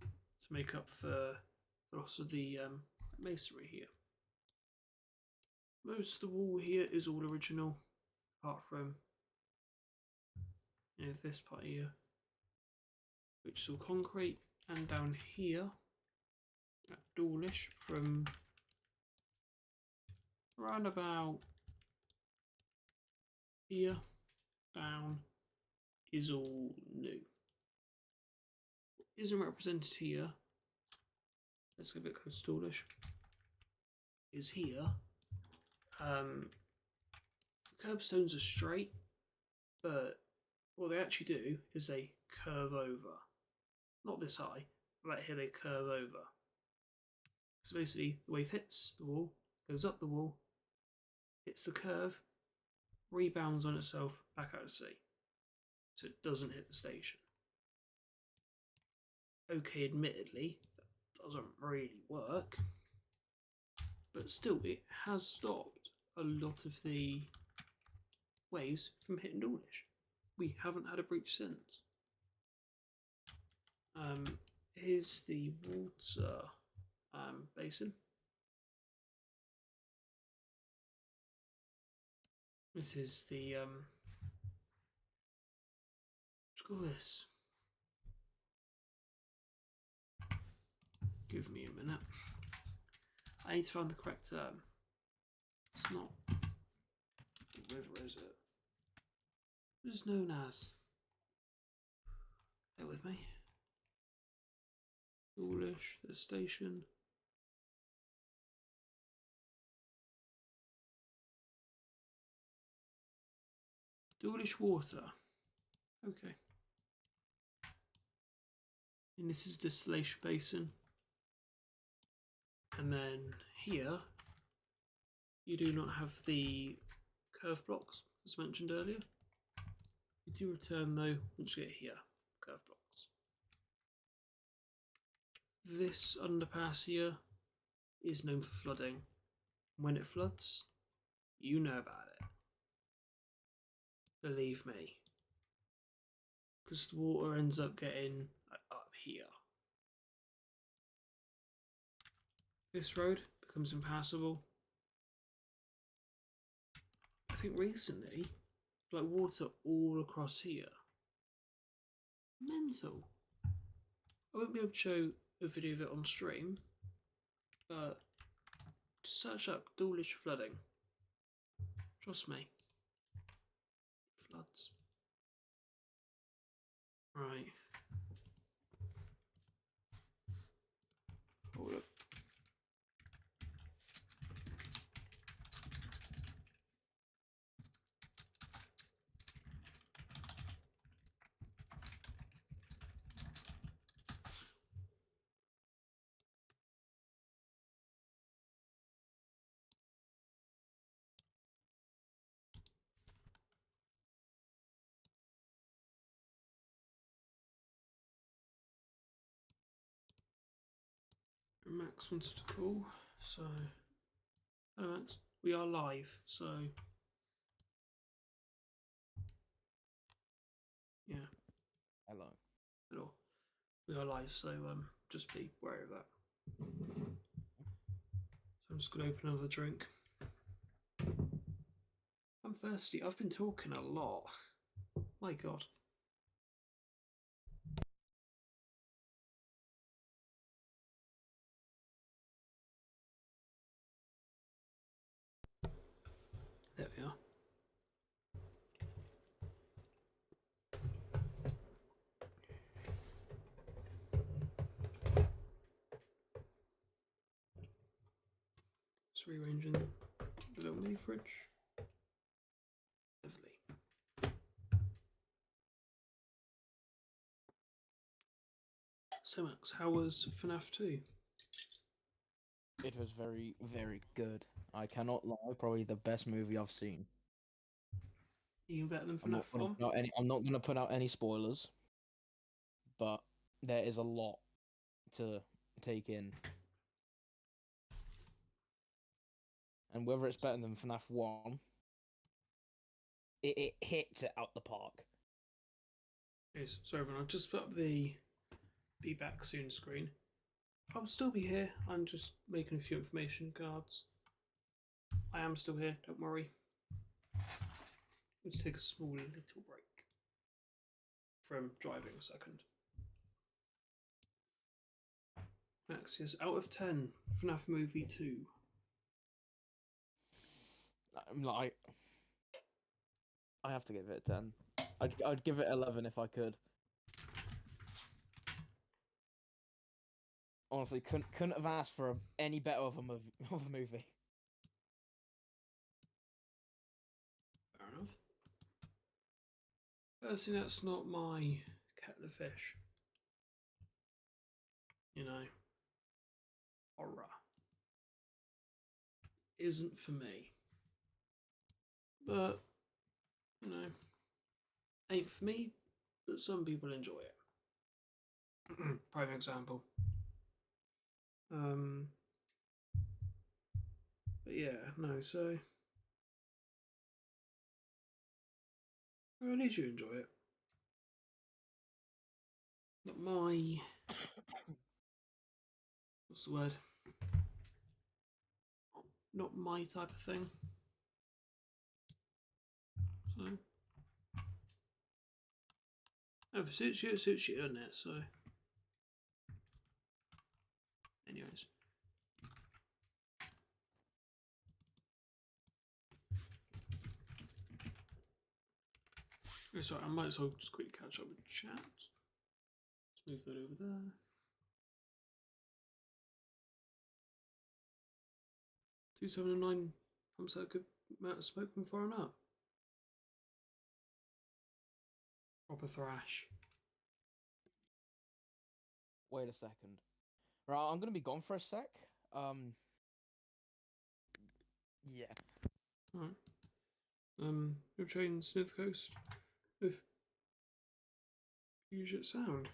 to make up for the loss of the masonry here. Most of the wall here is all original, apart from You know, this part here, which is all concrete, and down here at Dawlish from around about here down is all new. What isn't represented here, let's go a bit closer to Dawlish, is here. The curbstones are straight, but what they actually do is they curve over. Not this high, but here they curve over. So basically, the wave hits the wall, goes up the wall, hits the curve, rebounds on itself back out to sea. So it doesn't hit the station. Okay, admittedly, that doesn't really work, but still, it has stopped a lot of the waves from hitting Dawlish. We haven't had a breach since. Here's the water basin. This is the let's call this. Give me a minute. I need to find the correct term. It's not the river, is it? It is known as. Bear with me. Dawlish, the station. Dawlish water. Okay. And this is distillation basin. And then here, you do not have the curve blocks, as mentioned earlier. You do return though once you get here, curve blocks. This underpass here is known for flooding. When it floods, you know about it. Believe me. Because the water ends up getting up here. This road becomes impassable. I think recently, like water all across here. Mental. I won't be able to show a video of it on stream, but just search up Dawlish flooding. Trust me. Floods. Right. Hold up. Max wanted to call, so hello Max. We are live, so yeah. Hello. Hello. We are live, so just be wary of that. So I'm just gonna open another drink. I'm thirsty. I've been talking a lot. My God. There we are. Just rearranging the little mini fridge. Lovely. So Max, how was FNAF 2? It was very, very good. I cannot lie, probably the best movie I've seen. Even better than I'm FNAF not gonna 1? put out any. I'm not gonna put out any spoilers, but there is a lot to take in, and whether it's better than FNAF 1, it hits it out the park. Yes, sorry everyone, I've just put up the be back soon screen. I'll still be here, I'm just making a few information cards. I am still here, don't worry. Let's take a small little break. from driving a second. Maxius, out of 10, FNAF Movie 2. I'm like, I have to give it a 10. I'd give it 11 if I could. Honestly, couldn't have asked for any better of a movie. Fair enough. Personally, that's not my kettle of fish. You know, horror isn't for me. But, you know, ain't for me, but some people enjoy it. Prime example. But yeah, no, so well, at least you enjoy it. Not my what's the word? Not my type of thing. So if it suits you, doesn't it? So anyways. Oh, sorry, I might as well just quickly catch up with chat. Let's move that over there. 279 pumps out a good amount of smoke from far up. Proper thrash. Wait a second. Right, I'm gonna be gone for a sec. Yeah. Alright. We're trading Smith Coast with Puget Sound.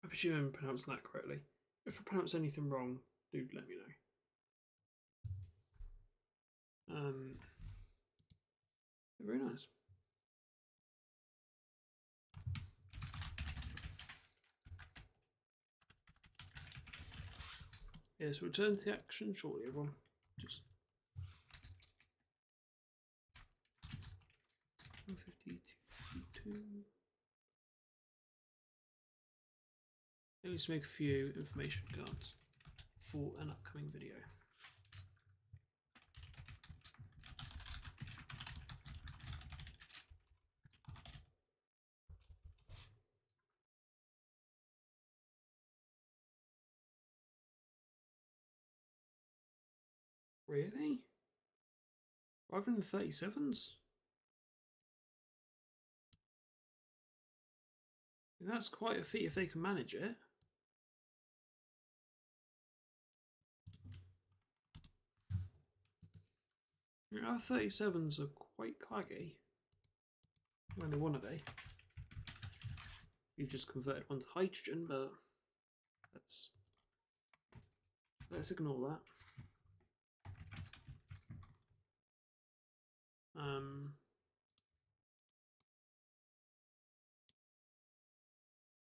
I presume I'm pronouncing that correctly. If I pronounce anything wrong, do let me know. Very nice. Yes, return to the action shortly, everyone. Just 152. I need to make a few information cards for an upcoming video. Really? Rather than the 37s? That's quite a feat if they can manage it. Our 37s are quite claggy. When they want to be. You've just converted one to hydrogen, but let's ignore that.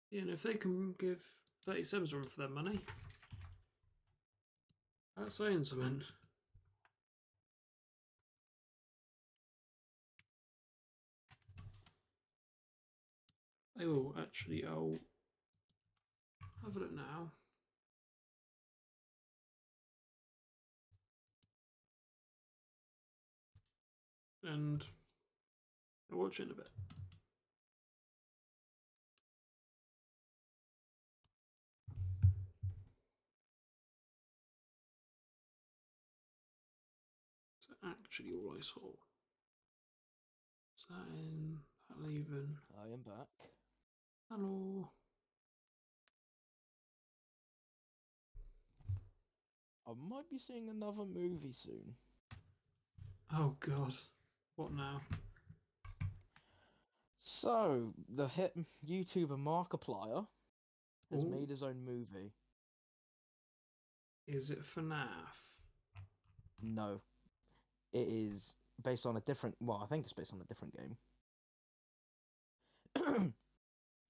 Yeah, and if they can give 37s a run for their money, that's saying something. They will actually, I'll have a look now. And I'll watch it in a bit. That's actually all I saw. Is that in, that leaving? I am back. Hello. I might be seeing another movie soon. Oh god. What now? So, the hit YouTuber Markiplier has Ooh. made his own movie. Is it FNAF? No. It is based on a different... Well, I think it's based on a different game.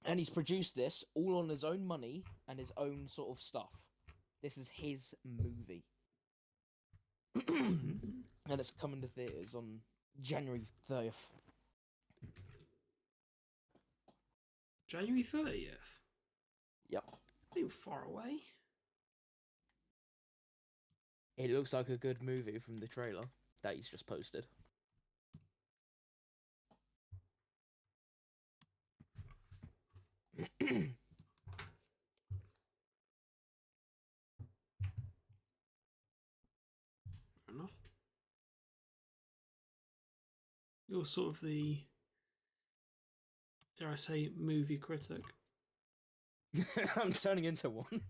And he's produced this all on his own money and his own sort of stuff. This is his movie. And it's coming to theatres on January 30th. January 30th. Yep. Not far away. It looks like a good movie from the trailer that he's just posted. Fair enough. You're sort of the, dare I say, movie critic. I'm turning into one.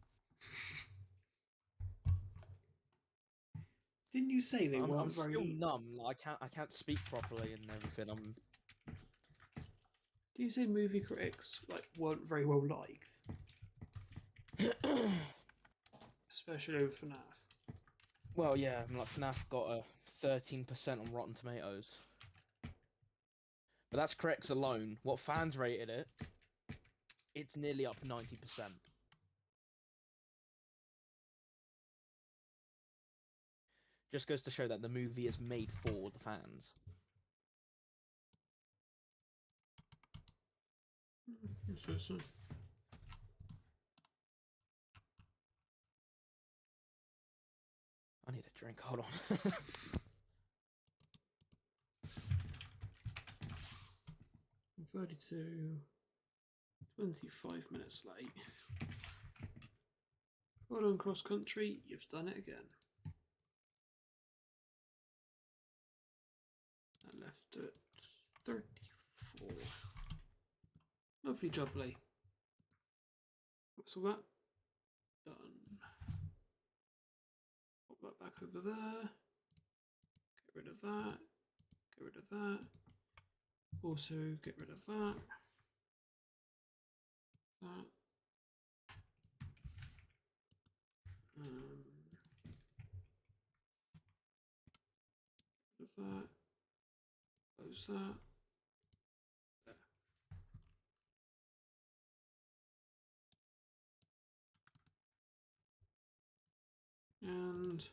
Didn't you say they I'm weren't still very? numb. Like, I can't speak properly and everything. Did you say movie critics like weren't very well liked, especially over FNAF? Well, yeah, like FNAF got a 13% on Rotten Tomatoes. But that's critics alone. What fans rated it, it's nearly up 90%. Just goes to show that the movie is made for the fans. Interesting. I need a drink, hold on. 32, 25 minutes late. Well done, cross country. You've done it again. I left at 34. Lovely jubbly. What's all that? Done. Pop that back over there. Get rid of that. Get rid of that. Also get rid of that. That. Get rid of that. Close that. And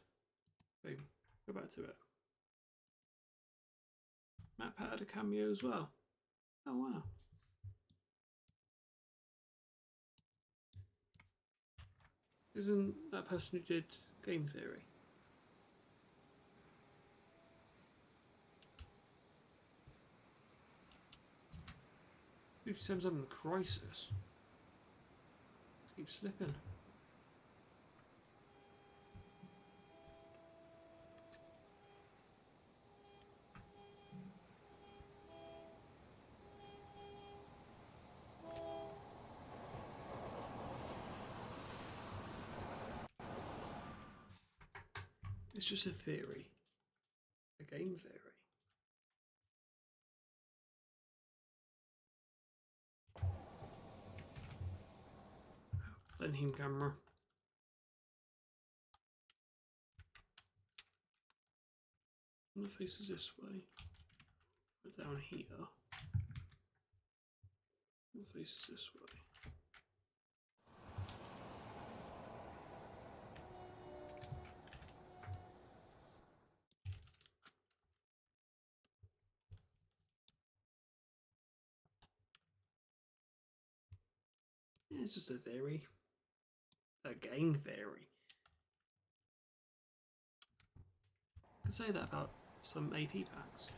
boom, go back to it. Matt Pat had a cameo as well. Oh wow. Isn't that person who did Game Theory? Who Sam's having the crisis? Keep slipping. It's just a theory. A game theory. Then him camera. And the face is this way. Right down here. And the face is this way. Yeah, it's just a theory. A game theory. I could say that about some AP packs.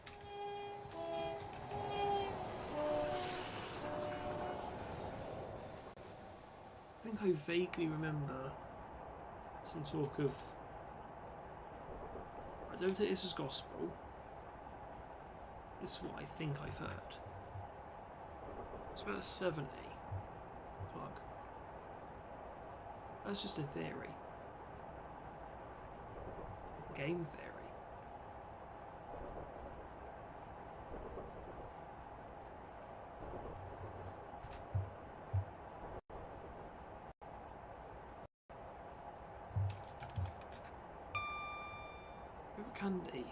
I think I vaguely remember some talk of. I don't think this is gospel. This is what I think I've heard. It's about a 70 plug. That's just a theory. A game theory. With candy.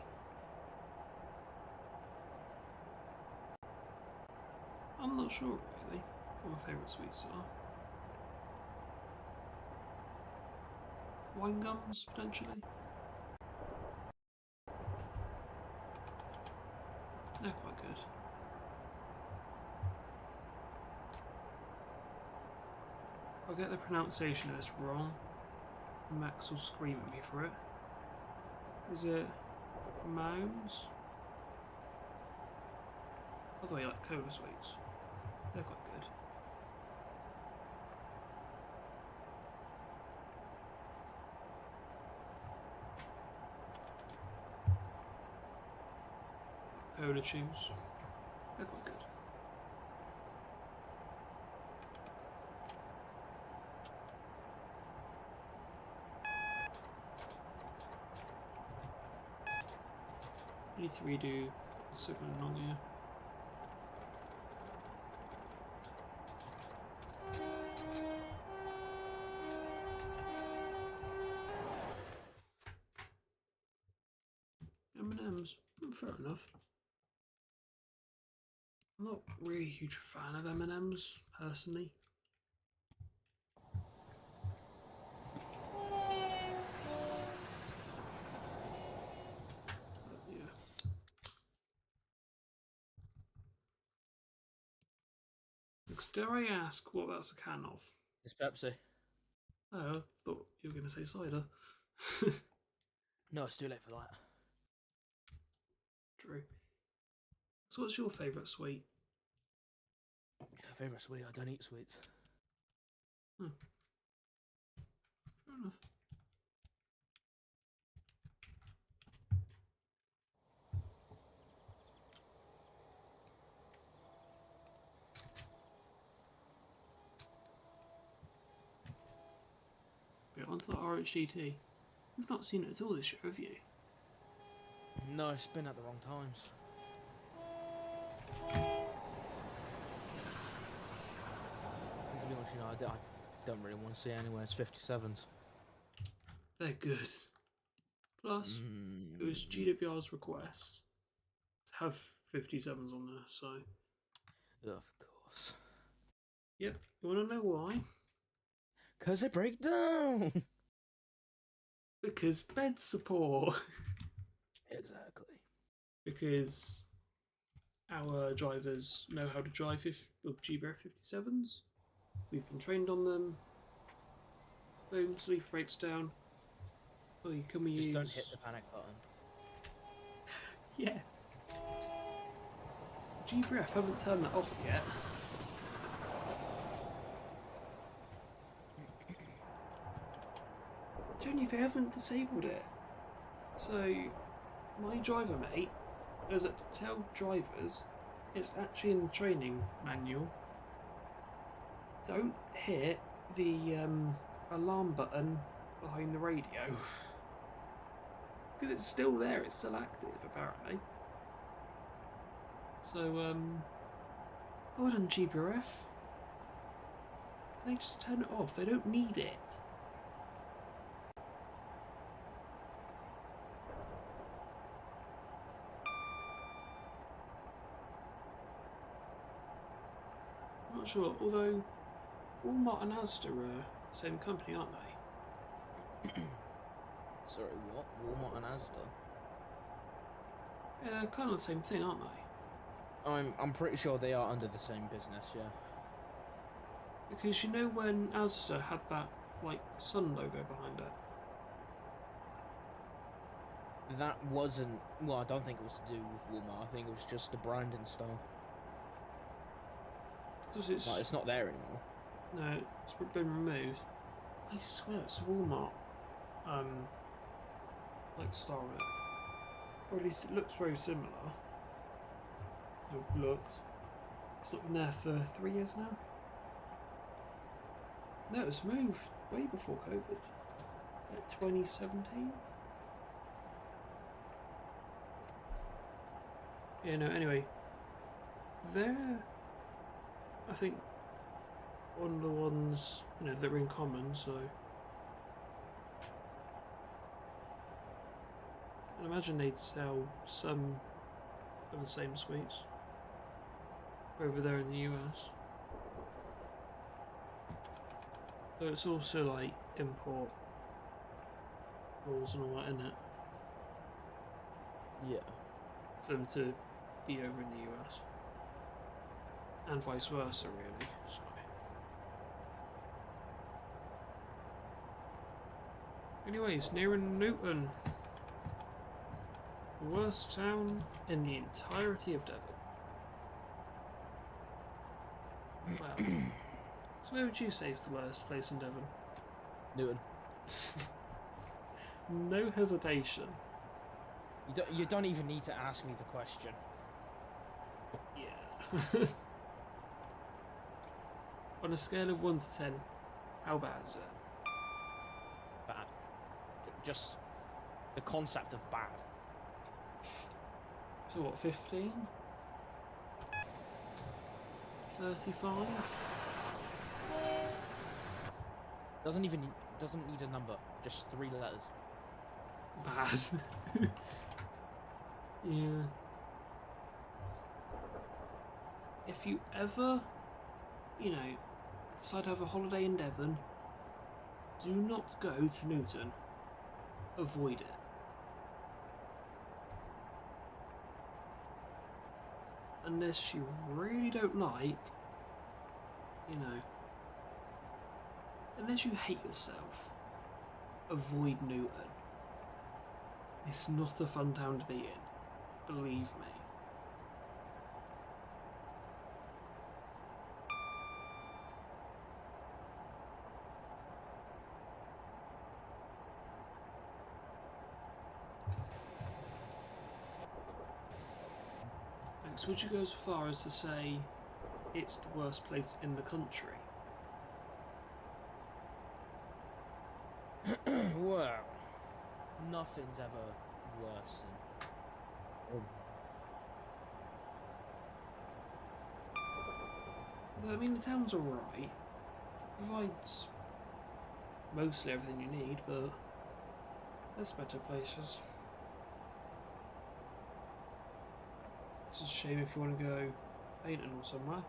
I'm not sure really what my favourite sweets are. Wine gums, potentially. They're quite good. I'll get the pronunciation of this wrong. Max will scream at me for it. Is it Mounds? By the way, I like cola sweets. They're quite good. Cola chews. They're quite good. Need to redo the signalling on here. M&M's, fair enough. I'm not really a huge fan of M&M's personally. But yeah. Next, dare I ask what that's a can of? It's Pepsi. Oh, I thought you were going to say cider. No, it's too late for that. True. So what's your favourite sweet? Favourite sweet? I don't eat sweets. Fair enough. Yeah, onto the RHTT. We've not seen it at all this year, have you? No, it's been at the wrong times. And to be honest, I don't really want to see anywhere. It's 57s. They're good. Plus, it was GWR's request to have 57s on there, so... Of course. Yep, you want to know why? 'Cause they break down! Because bed support. Exactly. Because our drivers know how to drive GBR 57s. We've been trained on them. Boom, sleep breaks down. Oh, can we Just use... don't hit the panic button. Yes. GBRF haven't turned that off yet. Only they haven't disabled it. So, my driver mate has to tell drivers, it's actually in the training manual, don't hit the alarm button behind the radio. Because it's still there, it's still active apparently. So, well done GBRF. Can they just turn it off? They don't need it. I'm not sure, although Walmart and Asda are the same company, aren't they? Sorry, what? Walmart and Asda? Yeah, they're kind of the same thing, aren't they? I'm pretty sure they are under the same business, yeah. Because you know when Asda had that, like, sun logo behind it? That wasn't... Well, I don't think it was to do with Walmart. I think it was just the branding style. Because it's... Like, it's not there anymore. No, it's been removed. I swear it's Walmart. Like, style it. Or at least it looks very similar. It looked. It's not been there for 3 years now. No, it was moved way before COVID. Like 2017? Yeah, no, anyway. They're, I think, one of the ones, you know, that are in common, so... I imagine they'd sell some of the same sweets over there in the US. But it's also like import rules and all that, isn't it? Yeah. For them to be over in the US. And vice versa, really. So. Anyways, nearing Newton. Worst town in the entirety of Devon. Well, so where would you say is the worst place in Devon? Newton. No hesitation. You don't even need to ask me the question. Yeah. On a scale of 1 to 10, how bad is it? Bad. Just the concept of bad. So what, 15? 35? Doesn't need a number. Just 3 letters. Bad. Yeah. If you ever, decide to have a holiday in Devon, do not go to Newton. Avoid it. Unless you really don't like, unless you hate yourself, avoid Newton. It's not a fun town to be in, believe me. So would you go as far as to say it's the worst place in the country? Well, nothing's ever worse than... Although, I mean, the town's alright. Provides mostly everything you need, but there's better places. It's a shame if you want to go painting or somewhere.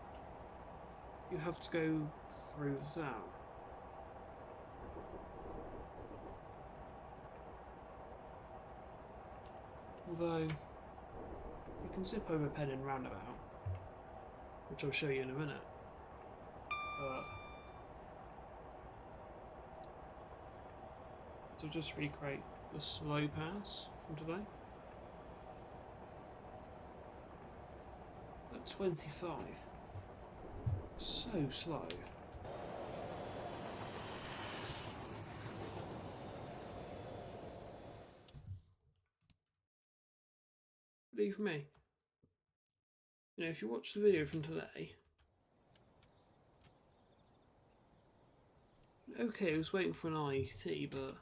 You have to go through the town. Although, you can zip over Penn roundabout, which I'll show you in a minute. But so just recreate the slow pass from today. At 25. So slow. Believe me. If you watch the video from today, okay, I was waiting for an RHTT, but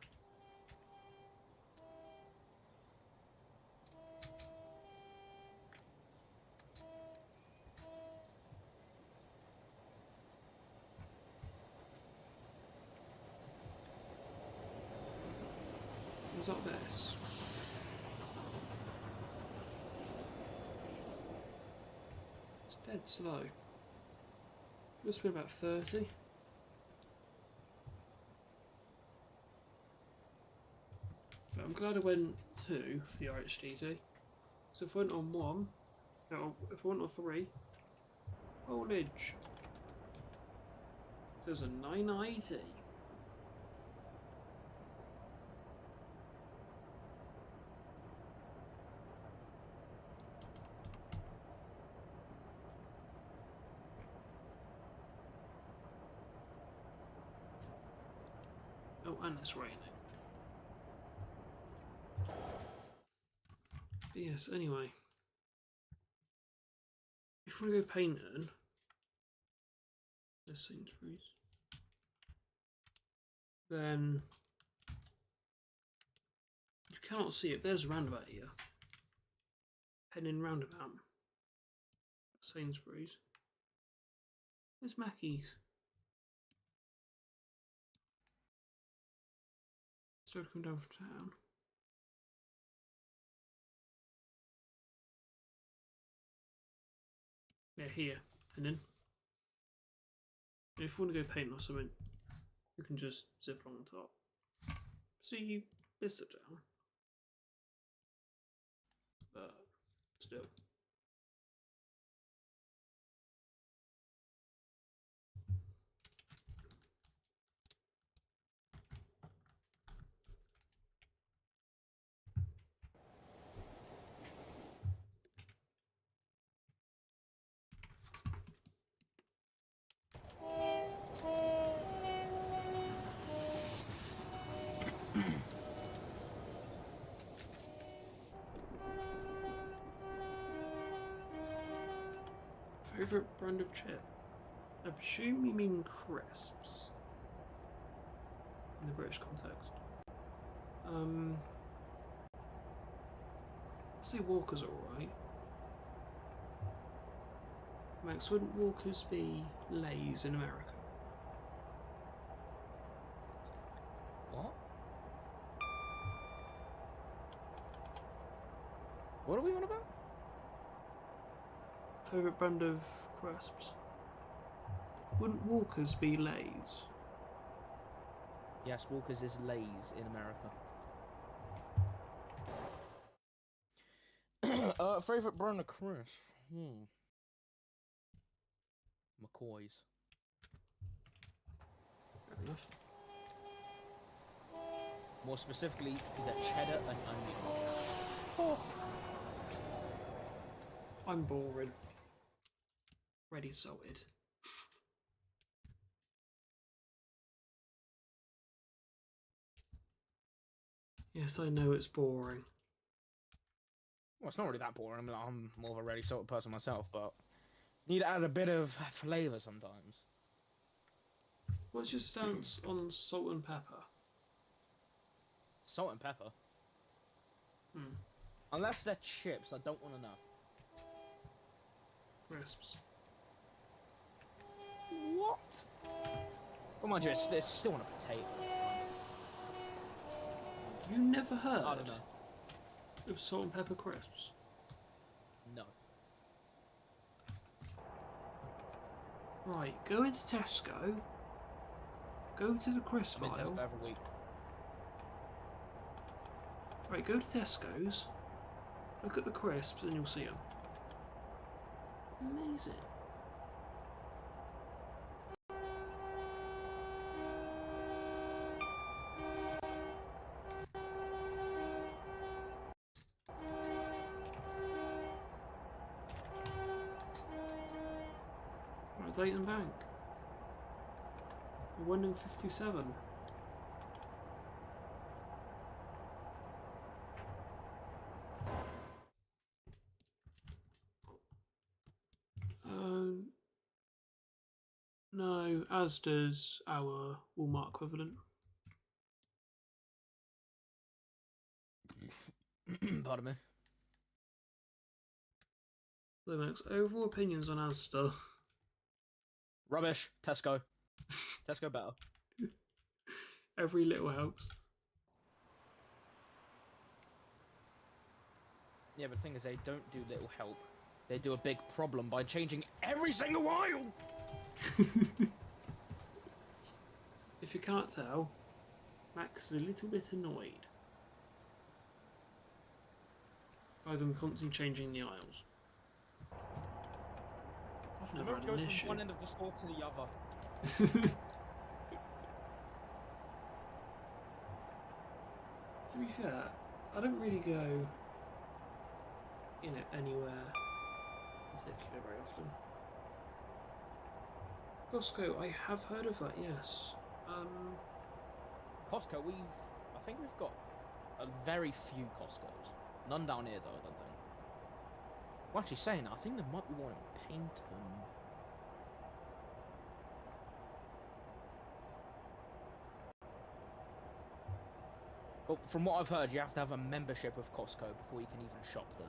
it was up this. It's dead slow. Must be about 30. But I'm glad I went 2 for the RHTT. So if I went on 1, no, if I went on 3, foliage. So there's a 980. Oh, and it's raining. But yes, anyway. If we go painting, there's Sainsbury's. Then you cannot see it. There's a roundabout here. Penn roundabout. Sainsbury's. There's Mackey's. So I'd come down from town. Yeah, here. And then if you want to go painting or something, you can just zip along the top. So you missed it down. But still. Favourite brand of chip? I presume you mean crisps. In the British context. I'd say Walker's alright. Max, wouldn't Walker's be Lay's in America? What? What are we on about? Favourite brand of crisps? Wouldn't Walker's be Lay's? Yes, Walker's is Lay's in America. Favorite brand of crisp? McCoy's. Fair enough. More specifically, the cheddar and onion. Oh. I'm boring. Ready salted. Yes, I know it's boring. Well, it's not really that boring. I mean, I'm more of a ready salted person myself, but need to add a bit of flavour sometimes. What's your stance on salt and pepper? Salt and pepper? Hmm. Unless they're chips, I don't want to know. Crisps. What? Well, mind you, it's still on a potato. You never heard I don't know. of salt and pepper crisps? No. Right, go into Tesco. Go to the crisp I'm in aisle. Tesco every week. Right, go to Tesco's. Look at the crisps and you'll see them. Amazing. Right, Dayton Bank. 1 in 57. No, as does our Walmart equivalent. Pardon me. Max, overall opinions on Asda. Rubbish. Tesco. Tesco better. Every little helps. Yeah, but the thing is, they don't do little help. They do a big problem by changing every single aisle! If you can't tell, Max is a little bit annoyed by them constantly changing the aisles. I've never had an goes issue. from one end of the store to the other. To be fair, I don't really go, anywhere particular very often. Costco, I have heard of that, yes. Costco, I think we've got a very few Costco's. None down here, though, I don't think. Well, actually saying that, I think there might be one in Paynton. But from what I've heard, you have to have a membership of Costco before you can even shop there.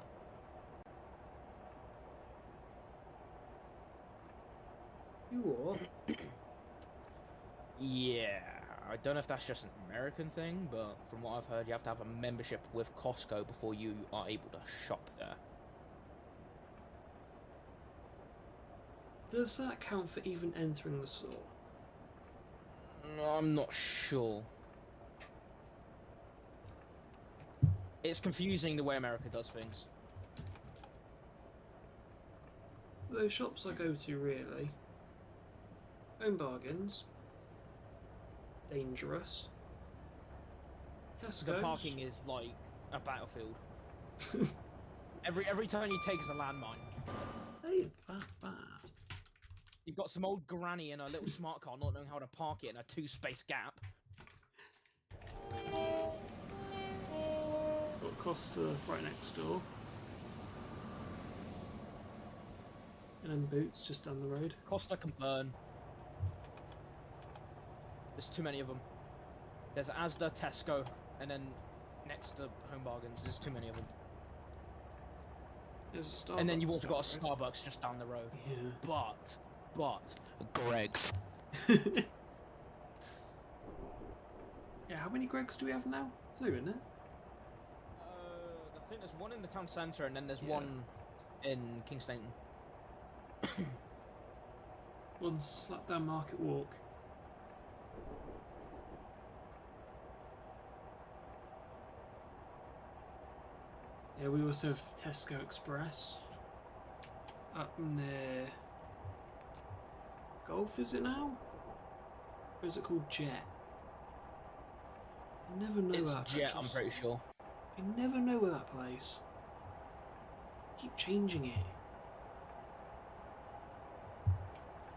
You what? Yeah, I don't know if that's just an American thing, but from what I've heard, you have to have a membership with Costco before you are able to shop there. Does that count for even entering the store? I'm not sure. It's confusing the way America does things. Those shops I go to, really. Home Bargains. Dangerous. Tesco's. The parking is like a battlefield. every turn you take is a landmine. Ain't that bad. You've got some old granny in a little smart car not knowing how to park it in a 2-space gap. Got Costa right next door. And then Boots just down the road. Costa can burn. There's too many of them. There's Asda, Tesco, and then next to Home Bargains, there's too many of them. There's a Starbucks. And then you've also got a down the road. Starbucks just down the road. Yeah. But, Greg's. Yeah, how many Gregs do we have now? 2, isn't it? I think there's one in the town centre, and then there's Yeah. one in King Stainton. One slap down Market Walk. Yeah, we also have Tesco Express up near Golf, is it now? Or is it called Jet? I never know It's that. Jet, I'm pretty sure. I never know where that place. Keep changing it.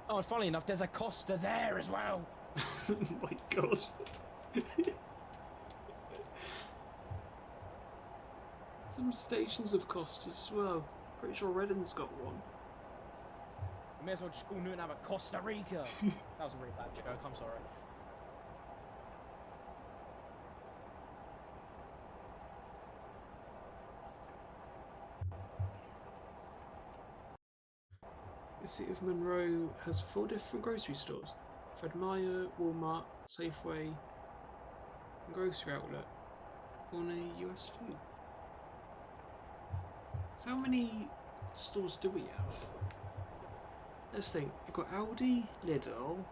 Oh, and funnily enough, there's a Costa there as well. Oh my god. Some stations of Costas as well. Pretty sure Redding's got one. You may as well just call Newton have a Costa Rica. That was a really bad joke, I'm sorry. The city of Monroe has 4 different grocery stores. Fred Meyer, Walmart, Safeway, and grocery outlet. All near US too. So how many stores do we have? Let's think. We've got Aldi, Lidl,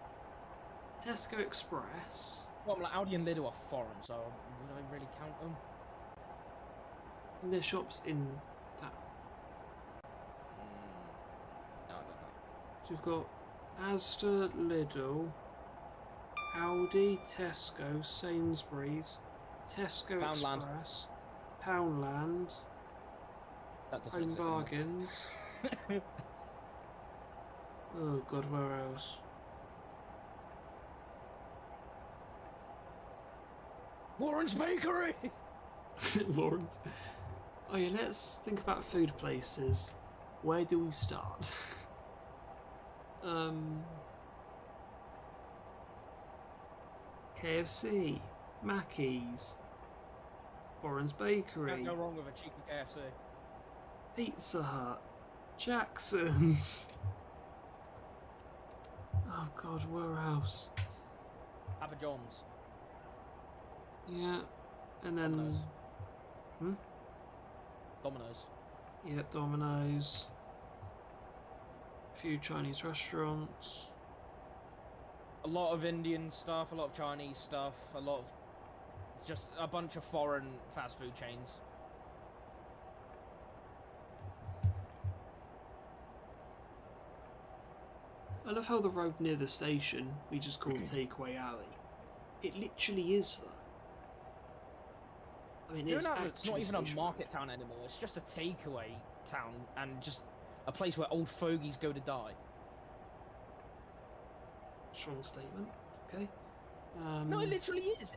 Tesco Express. Well, I'm like, Audi and Lidl are foreign, so would I really count them? And their shops in town. No, I don't know. So we've got Asda, Lidl, Aldi, Tesco, Sainsbury's, Tesco Poundland. Express, Poundland, That doesn't Home exist anymore. Bargains. Oh god, where else? Warren's Bakery! Lawrence. Oh yeah, let's think about food places. Where do we start? KFC, Mackey's, Warren's Bakery, Can't go wrong with a cheeky KFC. Pizza Hut, Jackson's. Oh god, where else? Papa John's. Yeah, and then Domino's. Hmm? Domino's. Yeah, Domino's. A few Chinese restaurants. A lot of Indian stuff, a lot of Chinese stuff, a lot of... just a bunch of foreign fast food chains. I love how the road near the station we just call Takeaway Alley. It literally is though. I mean, it's It's not even a Station market town anymore, it's just a takeaway town and just a place where old fogies go to die. Road. Strong statement. Okay. No, it literally is.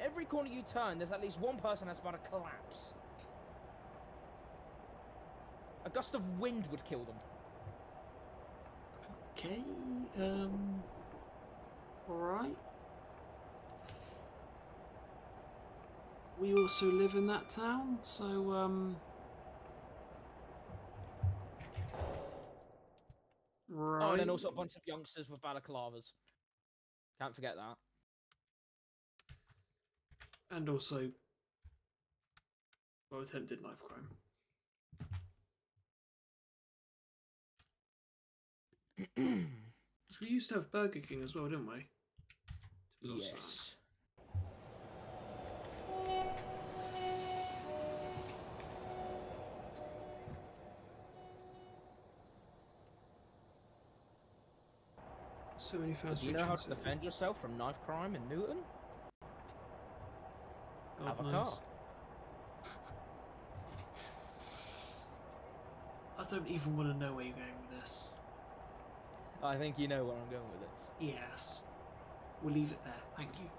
Every corner you turn, there's at least one person that's about to collapse. A gust of wind would kill them. Okay. Alright. We also live in that town, so right. Oh, and then also a bunch of youngsters with balaclavas. Can't forget that. And also, well, attempted knife crime. We used to have Burger King as well, didn't we? To be honest. Yes. So many fast Do you food know how chains to here. defend yourself from knife crime in Newton? God Have a knows. car. I don't even want to know where you're going with this. I think you know where I'm going with this. Yes. We'll leave it there. Thank you.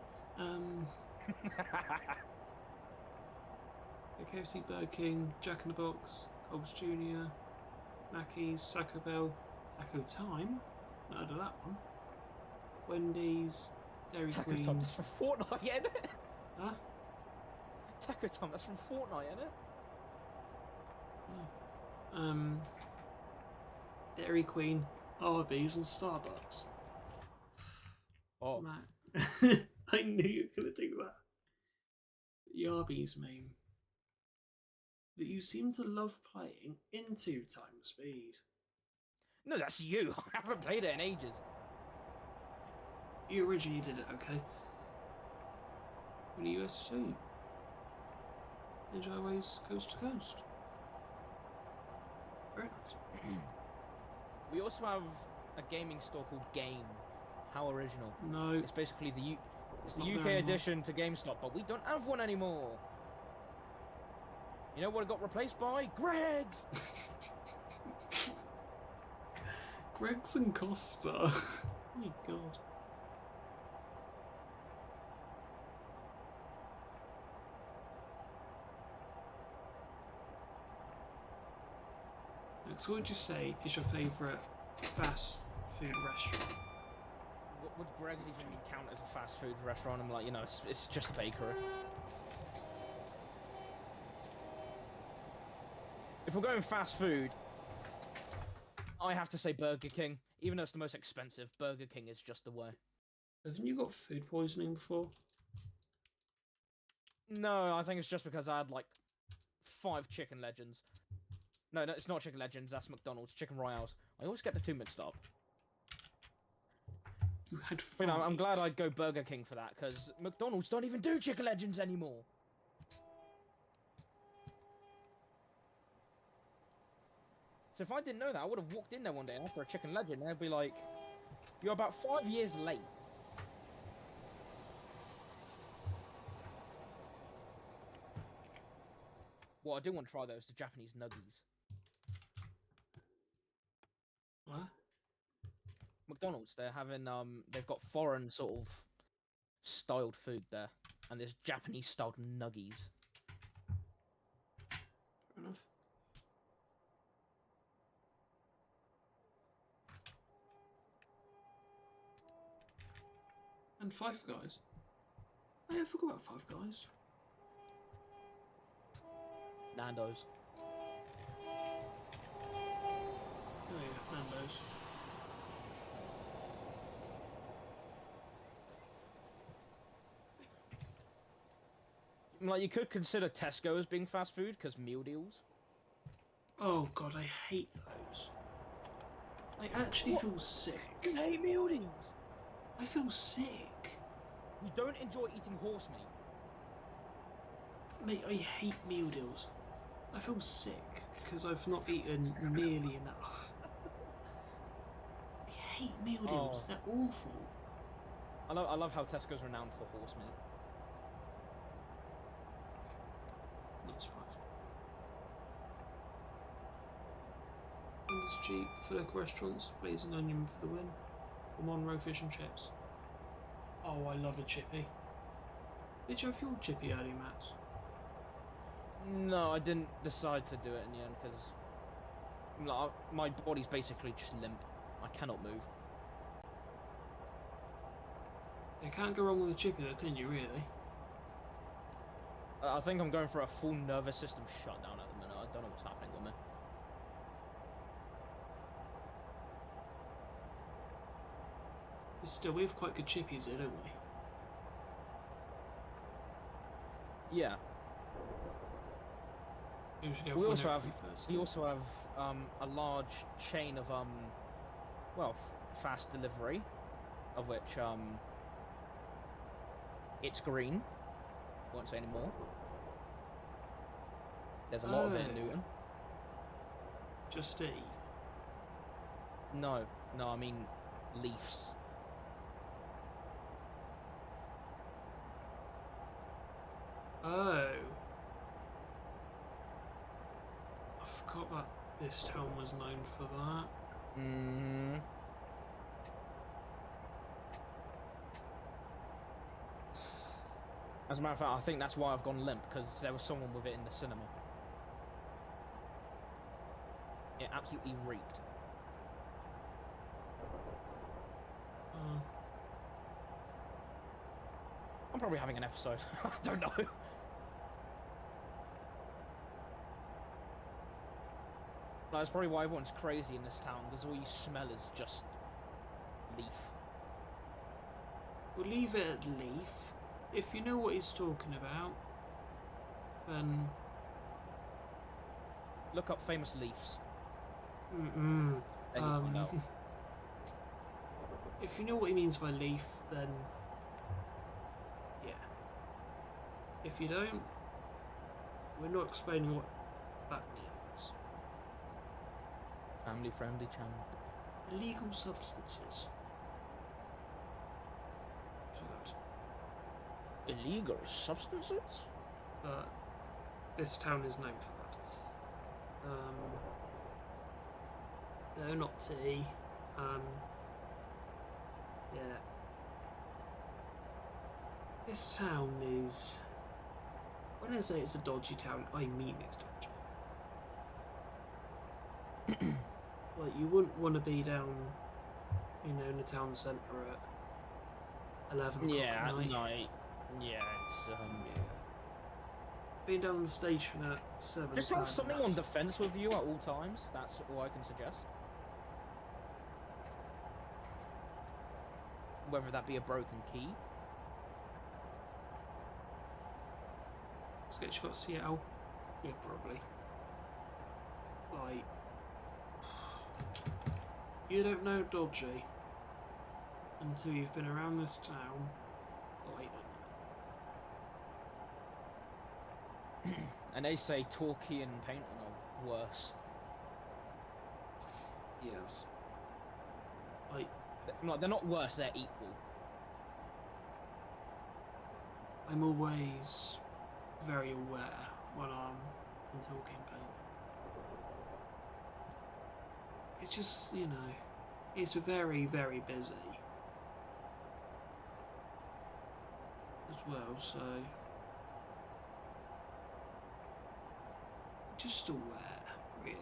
KFC, Burger King, Jack in the Box, Cobbs Jr., Mackey's, Taco Bell, Taco Time. Not heard of that one. Wendy's, Dairy Taco Queen. Time, that's from Fortnite, isn't it? Huh? Taco Time, that's from Fortnite, isn't it? No. Dairy Queen, Arby's, and Starbucks. Oh. Matt. I knew you were going to do that. The Arby's meme. That you seem to love playing in 2 times speed. No, that's you. I haven't played it in ages. You originally did it, okay? In the US too. Ninja Highways Coast to Coast. Very nice. We also have a gaming store called Game. How original. No. It's basically it's the Not UK there anymore. edition to GameStop, but we don't have one anymore. You know what it got replaced by? Greg's! Greg's and Costa. Oh my god. So what would you say is your favourite fast food restaurant? Would Greg's even count as a fast food restaurant? I'm like, you know, it's just a bakery. If we're going fast food, I have to say Burger King. Even though it's the most expensive, Burger King is just the way. Haven't you got food poisoning before? No, I think it's just because I had like 5 Chicken Legends. No, it's not Chicken Legends, that's McDonald's. Chicken Royales. I always get the 2 mixed up. You had But, you know, I'm 5. glad I'd go Burger King for that, because McDonald's don't even do Chicken Legends anymore. So if I didn't know that, I would have walked in there one day after a Chicken Legend, and they'd be like, "You're about 5 years late." What I do want to try though is the Japanese nuggies. What? McDonald's, they're having they've got foreign sort of styled food there, and there's Japanese styled nuggies. Fair enough. And Five Guys. Oh yeah, I forgot about Five Guys. Nando's. Oh yeah, Nando's. Like, you could consider Tesco as being fast food because meal deals. Oh god, I hate those. I actually What? feel sick. You hate meal deals. I feel sick. You don't enjoy eating horse meat. Mate, I hate meal deals. I feel sick because I've not eaten nearly enough. I hate meal deals. Oh. They're awful. I love how Tesco's renowned for horse meat. Not surprised. Wendy's cheap for local restaurants. Blazing onion for the win. The Monroe fish and chips. Oh, I love a chippy. Did you have your chippy early, Matt? No, I didn't decide to do it in the end because like, my body's basically just limp. I cannot move. You can't go wrong with a chippy though, can you, really? I think I'm going for a full nervous system shutdown at the minute. I don't know what's happening with me. But still, we have quite good chippies here, don't we? Yeah. We should go We for also one have every Thursday. we also have a large chain of well, fast delivery, of which it's green. Won't say any more. There's a lot of it in Oh. Newton. Just eat. No, I mean Leafs. Oh. I forgot that this town was known for that. Mm. As a matter of fact, I think that's why I've gone limp, because there was someone with it in the cinema. It absolutely reeked. I'm probably having an episode. I don't know. That's probably why everyone's crazy in this town, because all you smell is just leaf. We'll leave it at leaf. If you know what he's talking about, then... Look up famous leaves. Mm-mm. Then you find out. If you know what he means by leaf, then... yeah. If you don't, we're not explaining what that means. Family-friendly channel. Illegal substances. Illegal substances? But this town is known for that. No, not tea. Yeah. This town is... when I say it's a dodgy town, I mean it's dodgy. Like, you wouldn't want to be down, you know, in the town centre at 11 o'clock Yeah, at night. Yeah, it's Yeah. Being down the station at 7. Just have something on defense with you at all times. That's all I can suggest. Whether that be a broken key. Sketch got Seattle? Yeah, probably. Like, you don't know dodgy until you've been around this town. Like, And they say Torquay and Painting are worse. yes. Like, They're not worse, they're equal. I'm always very aware when I'm in talking paint. It's just, you know, it's very, very busy as well, so just aware, really.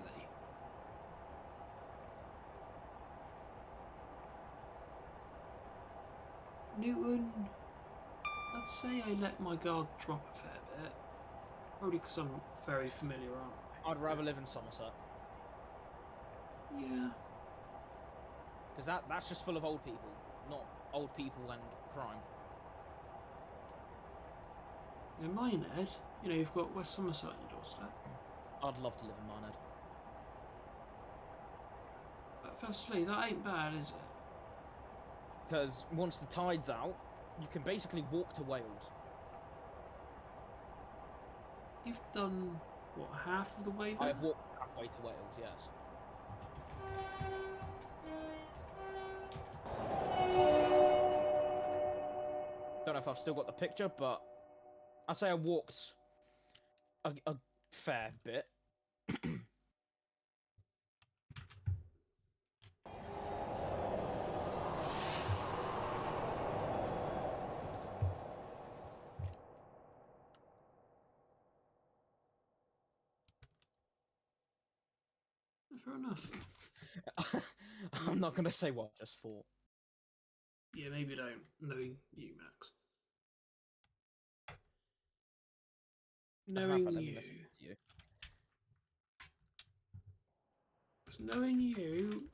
Newton, I'd say I let my guard drop a fair bit. Probably because I'm very familiar, aren't I? I'd rather live in Somerset. Yeah. Because that's just full of old people. Not old people and crime. In Minehead, you know, you've got West Somerset on your doorstep. I'd love to live in Minehead. But firstly, that ain't bad, is it? Because once the tide's out, you can basically walk to Wales. You've done, what, half of the way there? I've walked halfway to Wales, yes. Don't know if I've still got the picture, but I'd say I walked a fair bit. Fair enough. I'm not going to say what I just thought. Yeah, maybe don't, knowing you, Max. As a matter of Knowing fact, let me you. listen to you. Knowing you,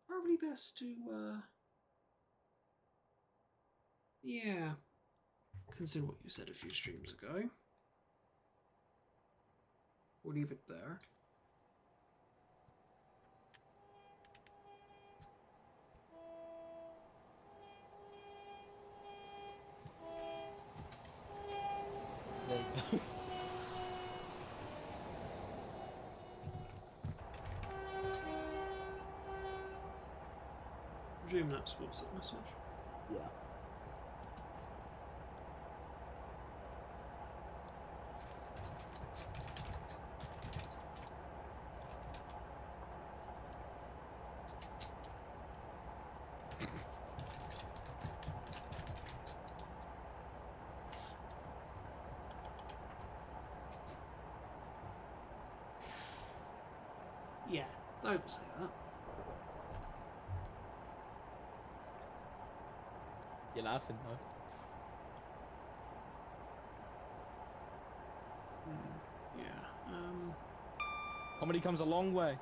probably best to, yeah, consider what you said a few streams ago. We'll leave it there. There you go. Presume that's what's that message. Yeah. Yeah, don't say that. You're laughing though. Yeah. Comedy comes a long way.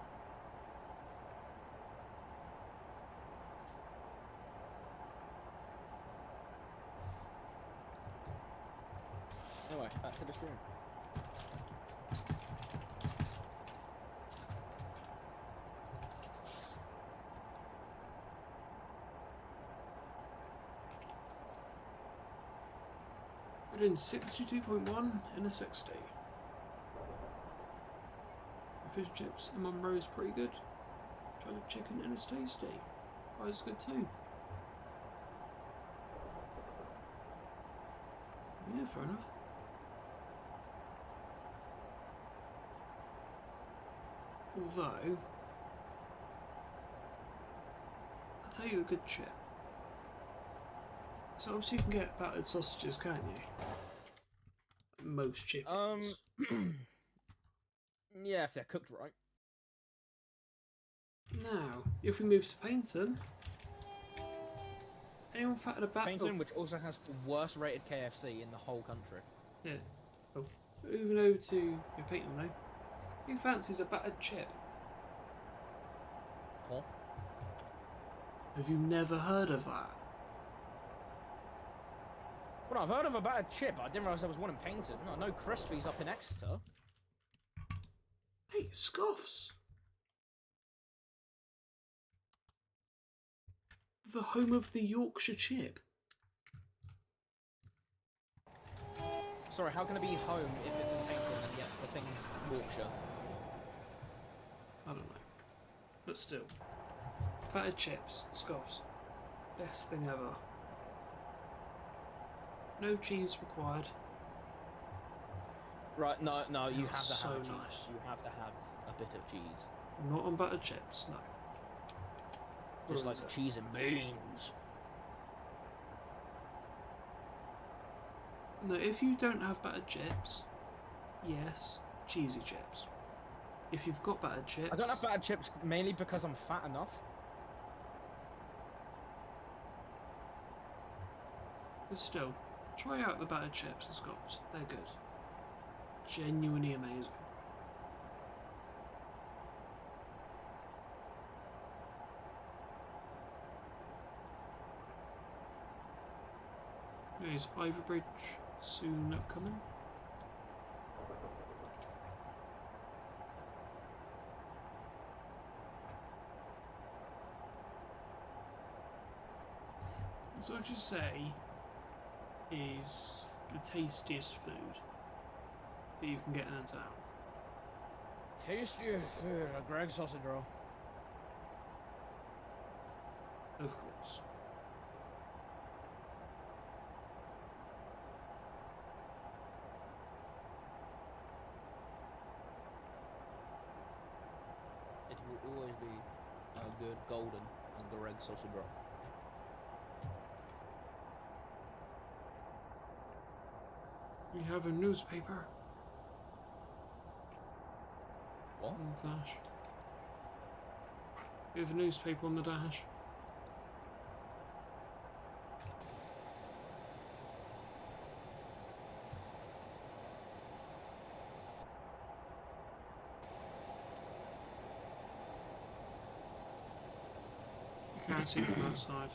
Anyway, back to the stream. We're doing 62.1 and a 60. The fish chips in Monroe is pretty good. Try the chicken and it's tasty. Fries good too. Yeah, fair enough. Although, I'll tell you a good chip. So obviously you can get battered sausages, can't you? Most chickens. Yeah, if they're cooked right. Now, if we move to Paynton, anyone fatted a bat? Paynton, which also has the worst rated KFC in the whole country. Yeah. Oh. Moving over to your Paynton though. Who fancies a battered chip? Huh? Have you never heard of that? Well, I've heard of a battered chip, but I didn't realise there was one in Paynton. I know Crispy's up in Exeter. Hey, scoffs! The home of the Yorkshire chip. Sorry, how can it be home if it's in Paynton and yet the thing's Yorkshire? I don't know. But still. Battered chips, scoffs. Best thing ever. No cheese required. Right, no, you have to So have cheese. nice. You have to have a bit of cheese. Not on battered chips, no. Just like Ruins it. cheese and beans. No, if you don't have battered chips, yes, cheesy chips. If you've got battered chips... I don't have battered chips mainly because I'm fat enough. But still, try out the battered chips and scops. They're good. Genuinely amazing. Is Ivorbridge soon coming? So what would you say is the tastiest food that you can get in a town? Tastiest food, a Greg sausage roll. Of course. It will always be a good golden and Greg sausage roll. You have a newspaper What? on the dash. You have a newspaper on the dash. You can't see it from outside.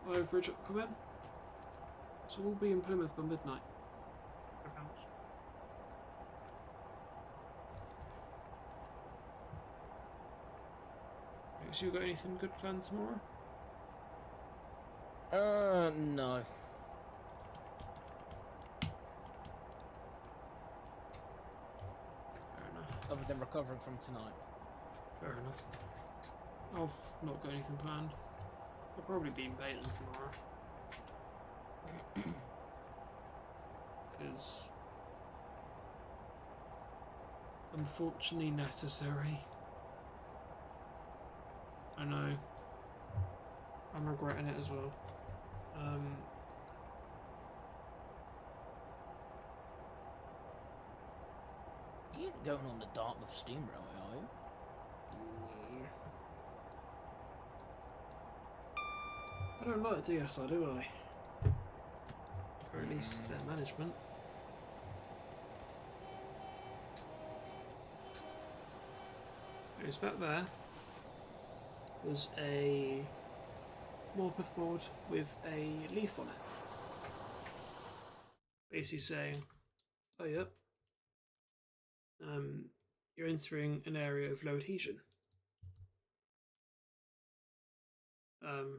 Overbridge come in. So we'll be in Plymouth by midnight. So you got anything good planned tomorrow? No. Fair enough. Other than recovering from tonight. Fair enough. I've not got anything planned. I'll probably be in painting tomorrow. Because unfortunately necessary. I know. I'm regretting it as well. You ain't going on the Dartmouth Steam Railway, are you? I don't like DSR, do I? Or at least their management. Goes back there. Was a Morpeth board with a leaf on it. Basically saying, oh yep, you're entering an area of low adhesion.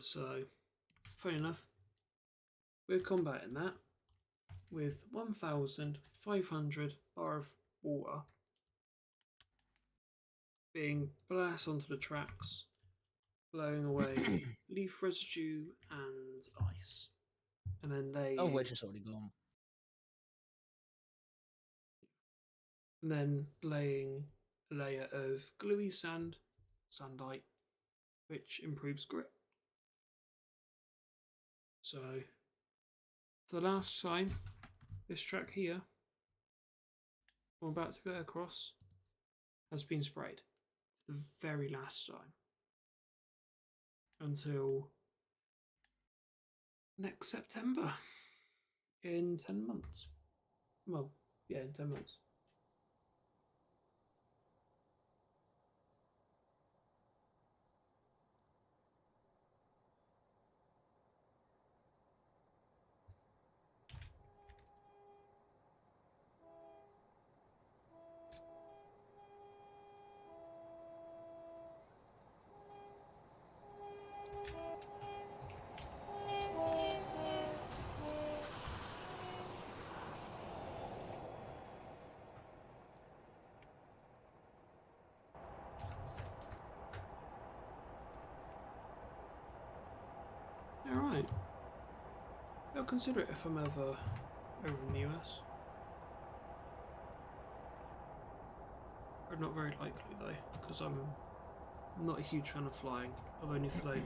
So, funny enough, we're combating that with 1,500 bar of water being blasted onto the tracks, blowing away leaf residue and ice. And then Of which it's already gone. And then laying a layer of gluey sand, sandite, which improves grip. So, for the last time, this track here, I'm about to go across, has been sprayed. For the very last time. Until next September. In 10 months. Well, yeah, in 10 months. Alright. I'll consider it if I'm ever over in the US. But not very likely though, because I'm not a huge fan of flying. I've only flown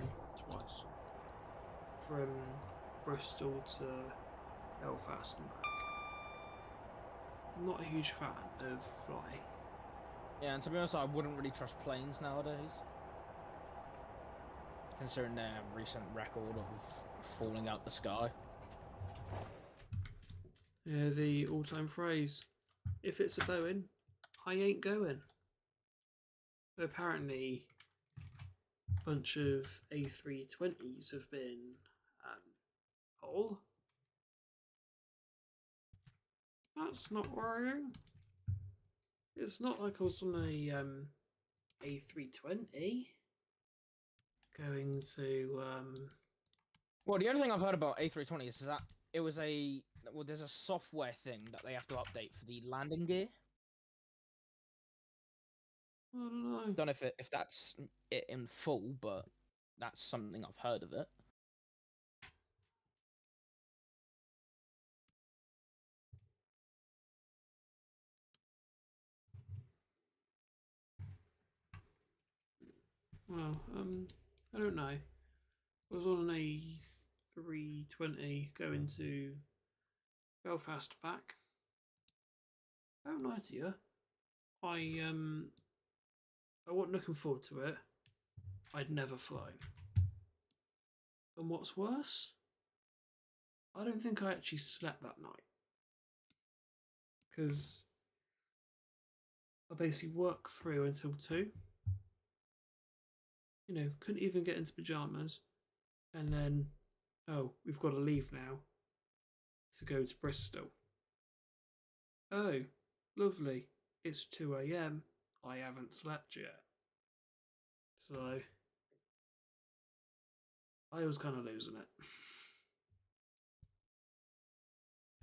twice. From Bristol to Belfast and back. I'm not a huge fan of flying. Yeah, and to be honest, I wouldn't really trust planes nowadays. Considering their recent record of falling out the sky. Yeah, the all-time phrase, if it's a Boeing, I ain't going. But apparently, a bunch of A320s have been whole. That's not worrying. It's not like I was on a A320 going to Well, the only thing I've heard about A320 is that it was there's a software thing that they have to update for the landing gear. I don't know. Don't know if that's it in full, but that's something I've heard of it. Well, I don't know. I was on an A320 going to Belfast back. I don't lie to you. I wasn't looking forward to it. I'd never flown. And what's worse, I don't think I actually slept that night. Because I basically worked through until 2. You know, couldn't even get into pyjamas. And then, oh, we've got to leave now to go to Bristol. Oh, lovely. It's 2 AM. I haven't slept yet. So, I was kind of losing it.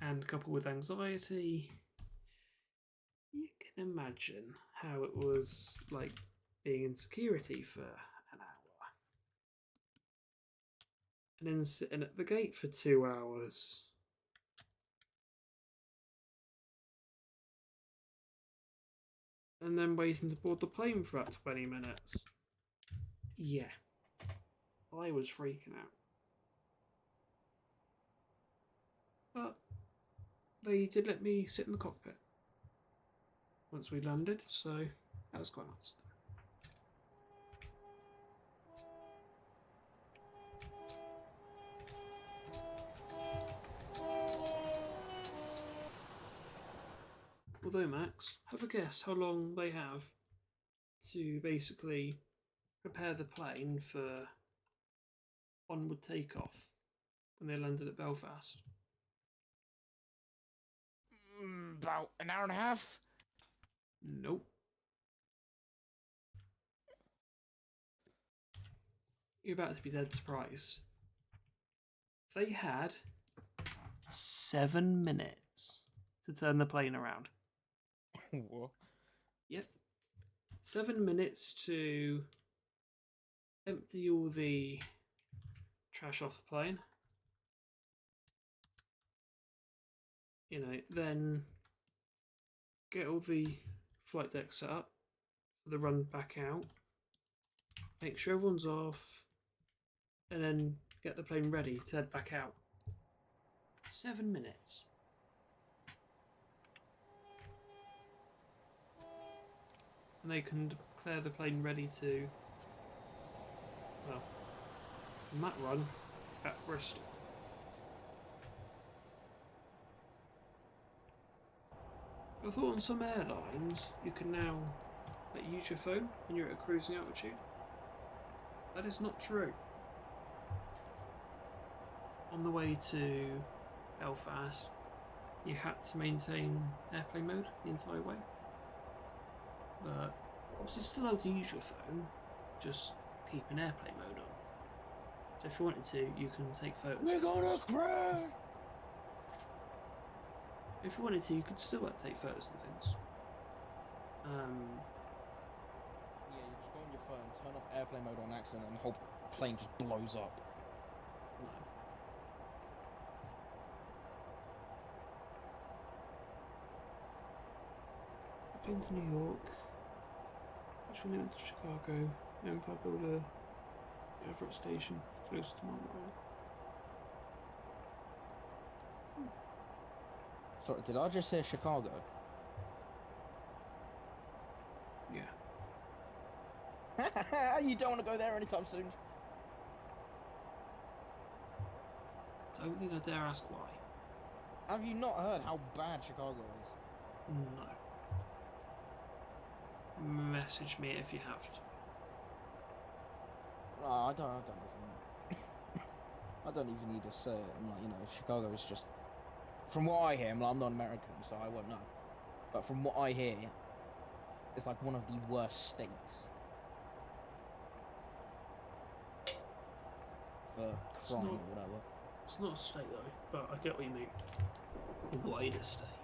And coupled with anxiety, you can imagine how it was like being in security for an hour. and then sitting at the gate for 2 hours. And then waiting to board the plane for about 20 minutes. Yeah. I was freaking out. But they did let me sit in the cockpit once we landed, so that was quite nice. Although, Max, have a guess how long they have to basically prepare the plane for onward takeoff when they landed at Belfast. About an hour and a half? Nope. You're about to be dead surprised. They had 7 minutes to turn the plane around. What? Yep. 7 minutes to empty all the trash off the plane. You know, then get all the flight deck set up for the run back out. Make sure everyone's off. And then get the plane ready to head back out. 7 minutes. And they can declare the plane ready to, well, on that run at Bristol. I thought on some airlines you can now use your phone when you're at a cruising altitude. That is not true. On the way to Belfast, you had to maintain airplane mode the entire way. But obviously still able to use your phone, just keep an airplane mode on. So if you wanted to, you can take photos. We're gonna crash! If you wanted to, you could still take photos and things. Yeah, you just go on your phone, turn off airplane mode on accident, and the whole plane just blows up. No. I've been to New York. Actually went to Chicago. Empire Builder, Everett Station, close to Monroe. Sorry, did I just hear Chicago? Yeah. You don't want to go there anytime soon. Don't think I dare ask why. Have you not heard how bad Chicago is? No. Message me if you have to. No, I don't even. I don't even need to say it. I'm like, you know, Chicago is just. From what I hear, I'm not American, so I won't know. But from what I hear, it's like one of the worst states for crime or whatever. It's not a state though, but I get what you mean. A wider state.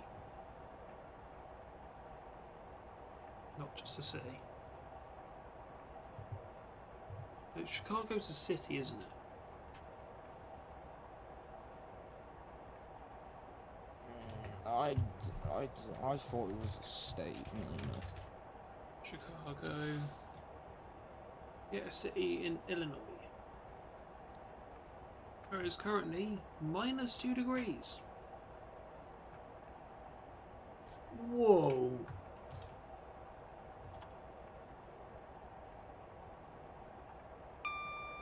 Not just a city. Chicago's a city, isn't it? I thought it was a state, you know. Chicago. Yeah, a city in Illinois. Where it is currently -2 degrees. Whoa!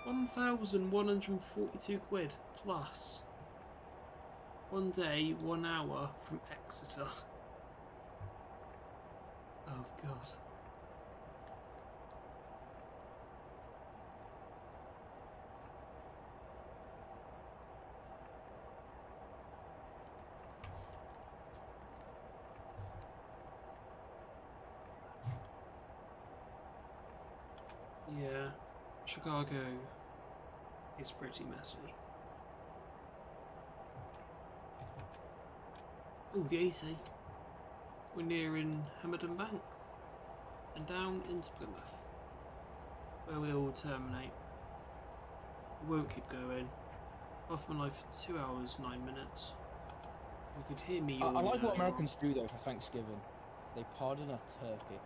£1,142 plus 1 day, 1 hour from Exeter. Oh god. Yeah, Chicago is pretty messy. Oh, the 80. We're nearing Hamerden Bank and down into Plymouth, where we'll terminate. We won't keep going. Half my life for 2 hours, 9 minutes. You could hear me. I like yawning what earlier. Americans do though for Thanksgiving. They pardon a turkey.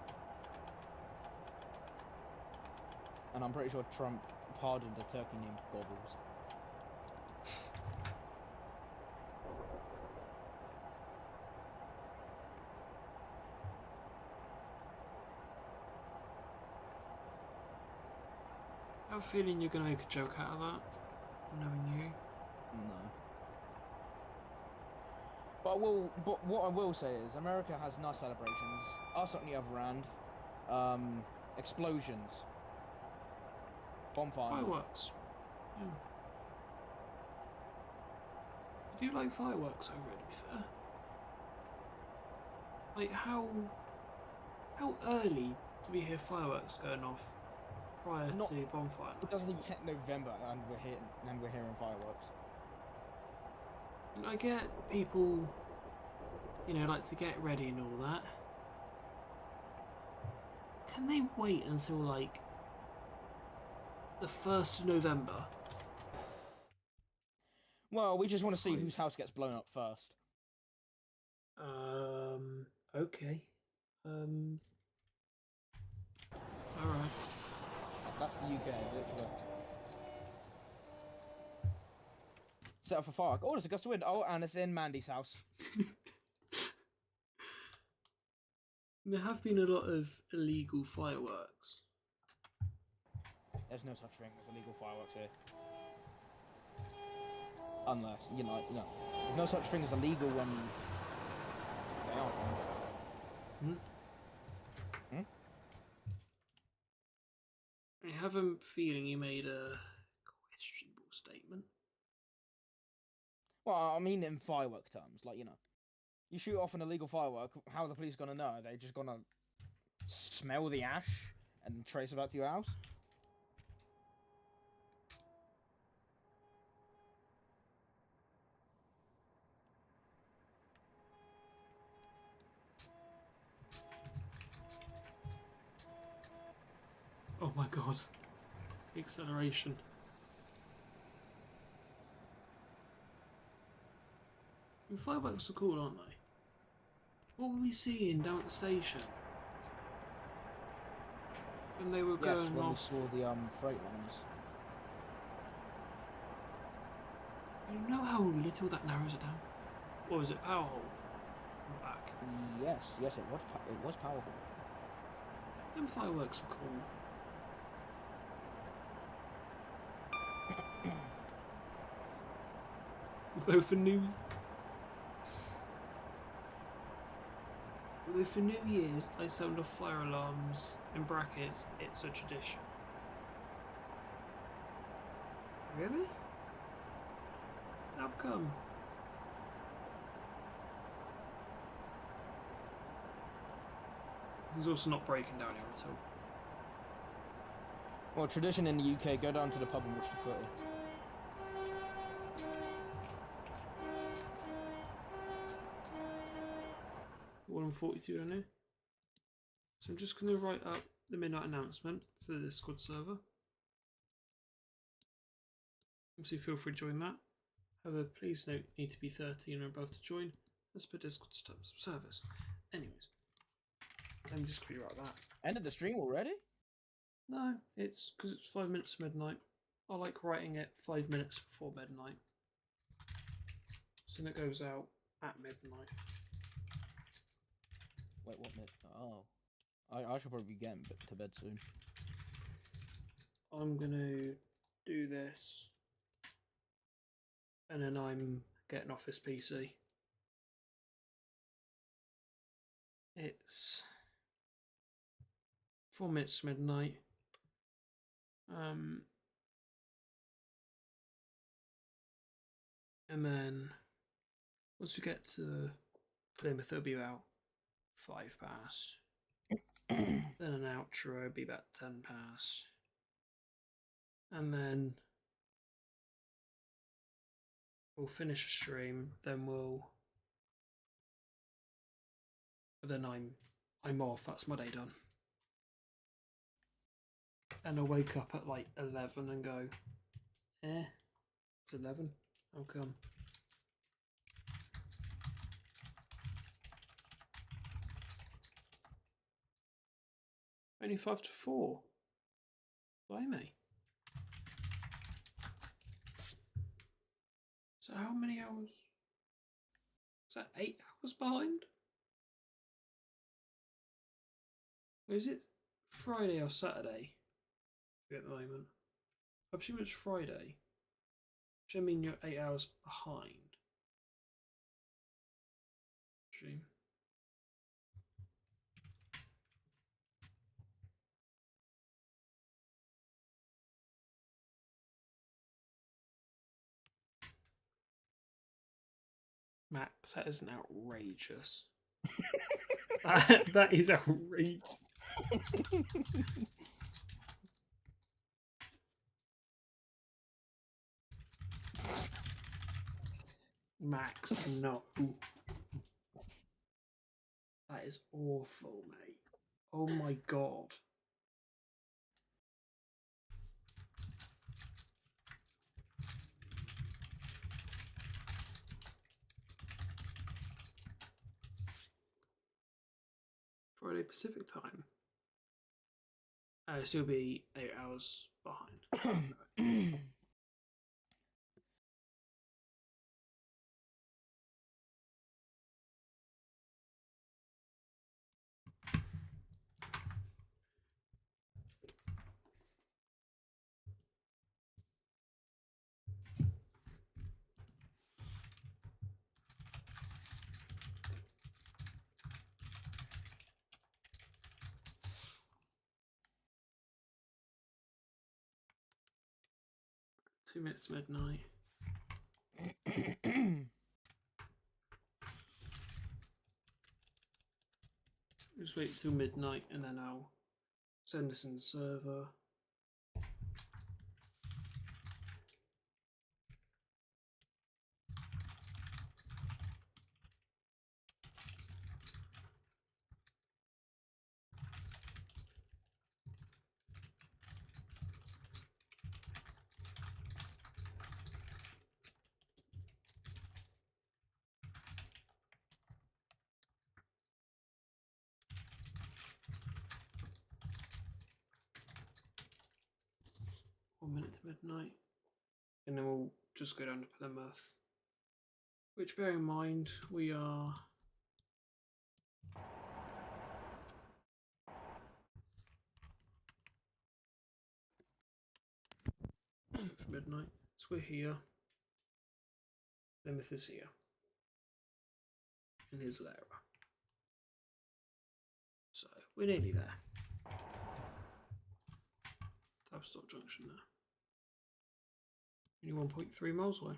And I'm pretty sure Trump pardoned a turkey named Gobbles. I have a feeling you're going to make a joke out of that, knowing you. No. But what I will say is, America has nice celebrations. Us on the other hand, explosions, bonfire. Fireworks. Yeah. I do like fireworks over it, to be fair. Like, how early do we hear fireworks going off prior Not- to bonfire It night? doesn't even hit November, and we're hearing fireworks. And I get people, you know, like to get ready and all that. Can they wait until like the 1st of November? Well, we just want to see Fine. whose house gets blown up first. Okay. Alright. That's the UK, literally. Set up for fire. Oh, there's a gust of wind. Oh, and it's in Mandy's house. There have been a lot of illegal fireworks. There's no such thing as illegal fireworks here. Unless, you know, there's no such thing as illegal when they aren't. I have a feeling you made a questionable statement. Well, I mean in firework terms, like, you know. You shoot off an illegal firework, how are the police gonna know? Are they just gonna smell the ash and trace it back to your house? Oh my god. The acceleration. And fireworks are cool, aren't they? What were we seeing down at the station? When they were Yes, going when we off. saw the freight liners. You know how little that narrows it down? Or is it power hole? On the back. Yes, it was powerful. Them fireworks were cool. Although for New Year's I sound off fire alarms in brackets, it's a tradition. Really? How come? It's also not breaking down here at all. Well, tradition in the UK, go down to the pub and watch the footy. 1:42 on here. So I'm just going to write up the midnight announcement for the Discord server. Obviously, feel free to join that. However, please note, need to be 13 or above to join, as per Discord's terms of service. Anyways, let me just quickly write that. End of the stream already? No, it's because it's 5 minutes to midnight. I like writing it 5 minutes before midnight. So then it goes out at midnight. Wait, what mid? Oh. I should probably be getting to bed soon. I'm going to do this. And then I'm getting off this PC. It's 4 minutes to midnight. And then once we get to Plymouth, it'll be about 5 past. Then an outro will be about 10 past. And then we'll finish a stream. Then I'm off. That's my day done. And I'll wake up at like 11 and go, it's 11. How come? Only 5 to 4. Blimey. So how many hours? Is that 8 hours behind? Or is it Friday or Saturday at the moment? I presume it's Friday. Which I mean you're 8 hours behind. Presume. Max, that isn't outrageous. That is outrageous. Max, no. That is awful, mate. Oh my god. Friday Pacific time. So you'll be 8 hours behind. Two minutes to midnight. Just wait till midnight and then I'll send this in the server. Minute to midnight, and then we'll just go down to Plymouth, which, bear in mind, we are for midnight, so we're here. Plymouth is here, and here's Lara, so we're nearly there. Tavistock Junction there. Only 1.3 miles away.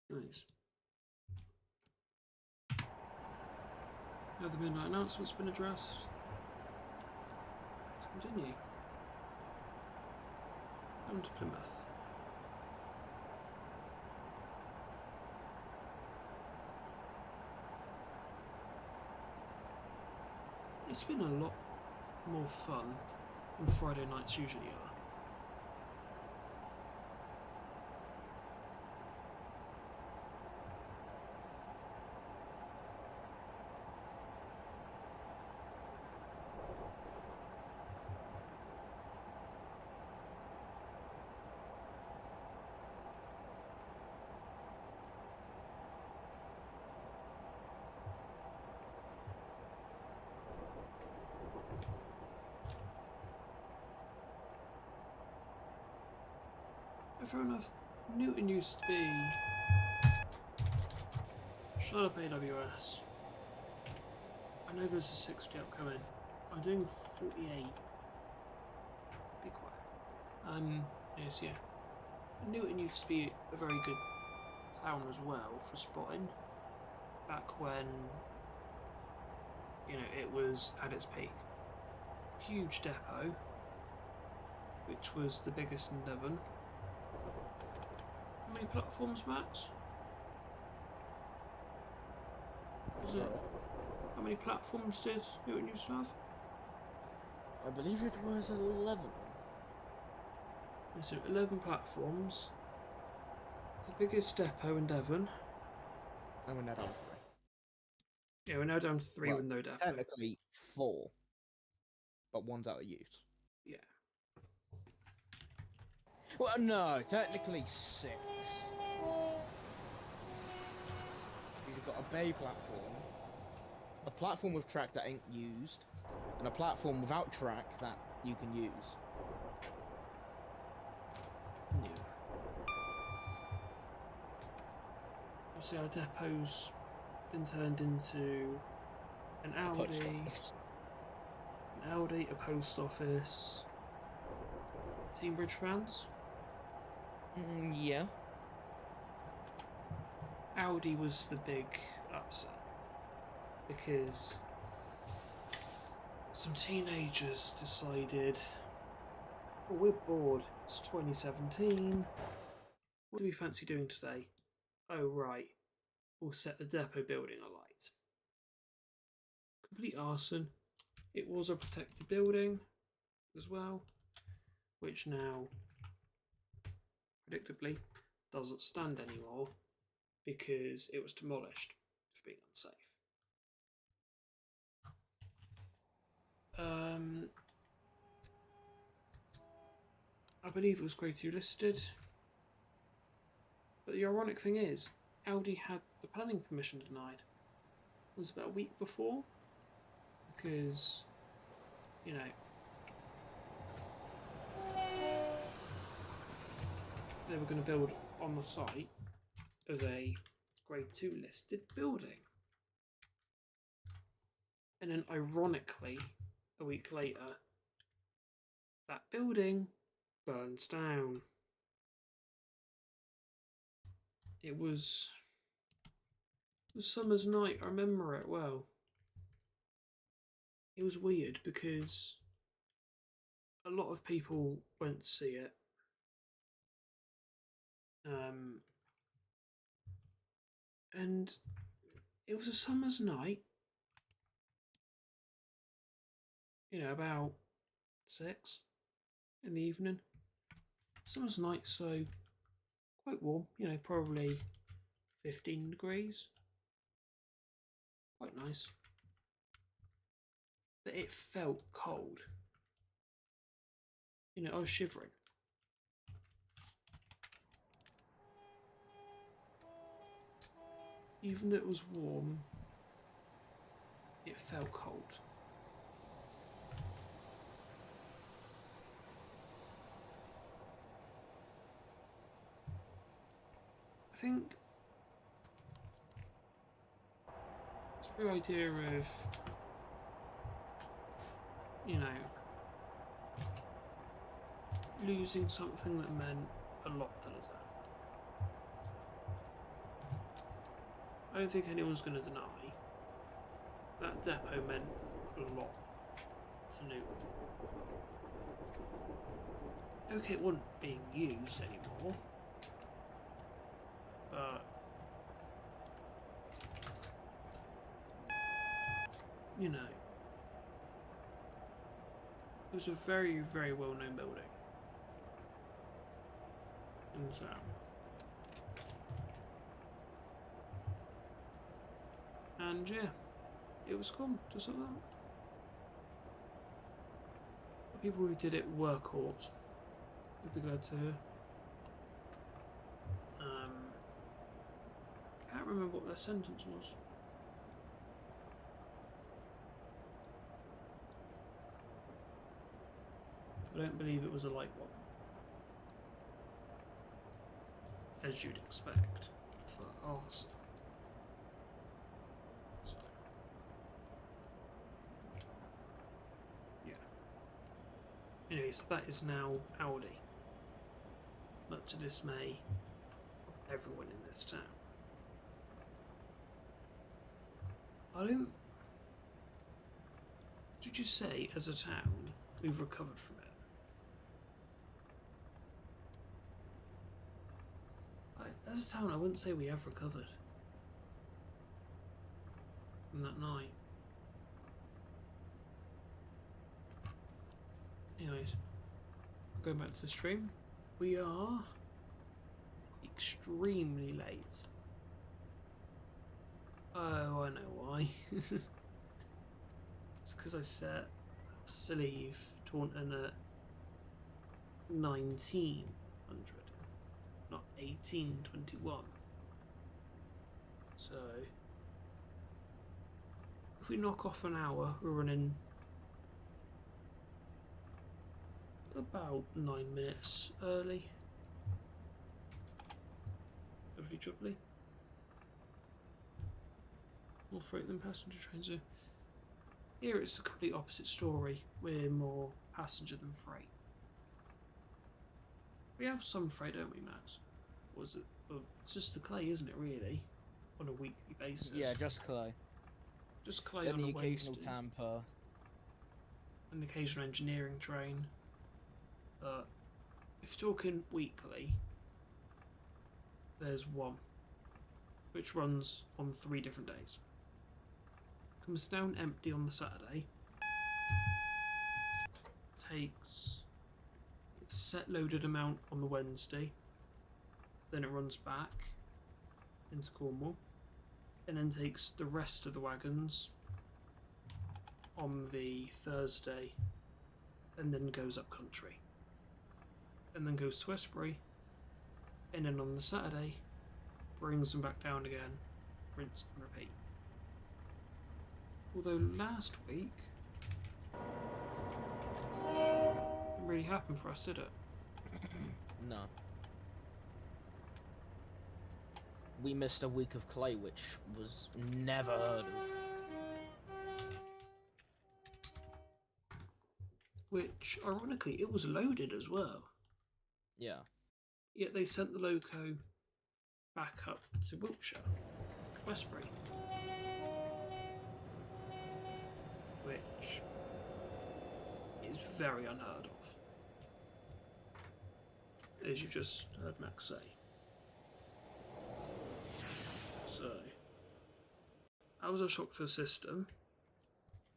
Nice. Now the midnight announcement's been addressed. Let's continue. Down to Plymouth. It's been a lot more fun than Friday nights usually are. Fair enough. Newton used to be shut up AWS. I know there's a 60 upcoming. I'm doing 48. Be quiet. Yes, yeah. Newton used to be a very good town as well for spotting. Back when, you know, it was at its peak. Huge depot, which was the biggest in Devon. How many platforms, Max? Was it? How many platforms did Newton used to have? I believe it was 11. So 11 platforms. The biggest depot in Devon. And we're now down to 3. Yeah, we're now down to 3 Well, with no depot. Technically 4, but one's out of use. Yeah. Well, no, technically 6. You've got a bay platform, a platform with track that ain't used, and a platform without track that you can use. Yeah. Obviously, our depot's been turned into an Post Audi, office. a post office, Team Bridge fans. Yeah. Audi was the big upset because some teenagers decided, well, we're bored, it's 2017, what do we fancy doing today? Oh right, we'll set the depot building alight. Complete arson. It was a protected building as well, which now, predictably, doesn't stand anymore because it was demolished for being unsafe. I believe it was Grade 2 listed, but the ironic thing is, Audi had the planning permission denied. It was about a week before, because, you know, they were going to build on the site of a Grade 2 listed building. And then, ironically, a week later, that building burns down. It was summer's night, I remember it well. It was weird because a lot of people went to see it. And it was a summer's night, you know, about 6 in the evening. Summer's night, so quite warm, you know, probably 15 degrees. Quite nice. But it felt cold. You know, I was shivering. Even though it was warm, it felt cold. I think it's the idea of, you know, losing something that meant a lot to the town. I don't think anyone's going to deny that depot meant a lot to Newton. Okay, it wasn't being used anymore, but you know, it was a very, very well-known building in the town. And yeah, it was cool, just like that. The people who did it were caught. I'd be glad to hear. Can't remember what their sentence was. I don't believe it was a light one, as you'd expect for arson. So, yeah. Anyway, so that is now Audi. much to dismay of everyone in this town. Did you say, as a town, we've recovered from it? As a town, I wouldn't say we have recovered from that night. Anyways, going back to the stream, we are extremely late. Oh, I know why. It's because I set Sleeve Taunton at 1900, not 1821. So, if we knock off an hour, we're running about 9 minutes early. Lovely jubbly. More freight than passenger trains. Here it's a complete opposite story. We're more passenger than freight. We have some freight, don't we, Max? Or is it? Well, it's just the clay, isn't it? Really, on a weekly basis. Yeah, just clay. Just clay Then on the a occasional Wednesday. tamper. An occasional engineering train. But if you're talking weekly, there's one, which runs on 3 different days. Comes down empty on the Saturday. Takes a set loaded amount on the Wednesday. Then it runs back into Cornwall. And then takes the rest of the wagons on the Thursday. And then goes up country. And then goes to Westbury. And then on the Saturday, brings them back down again. Rinse and repeat. Although last week, didn't really happen for us, did it? No. We missed a week of clay, which was never heard of. Which, ironically, it was loaded as well. Yeah. Yet they sent the loco back up to Wiltshire, Westbury. Which is very unheard of, as you just heard Max say. So, that was a shock to the system.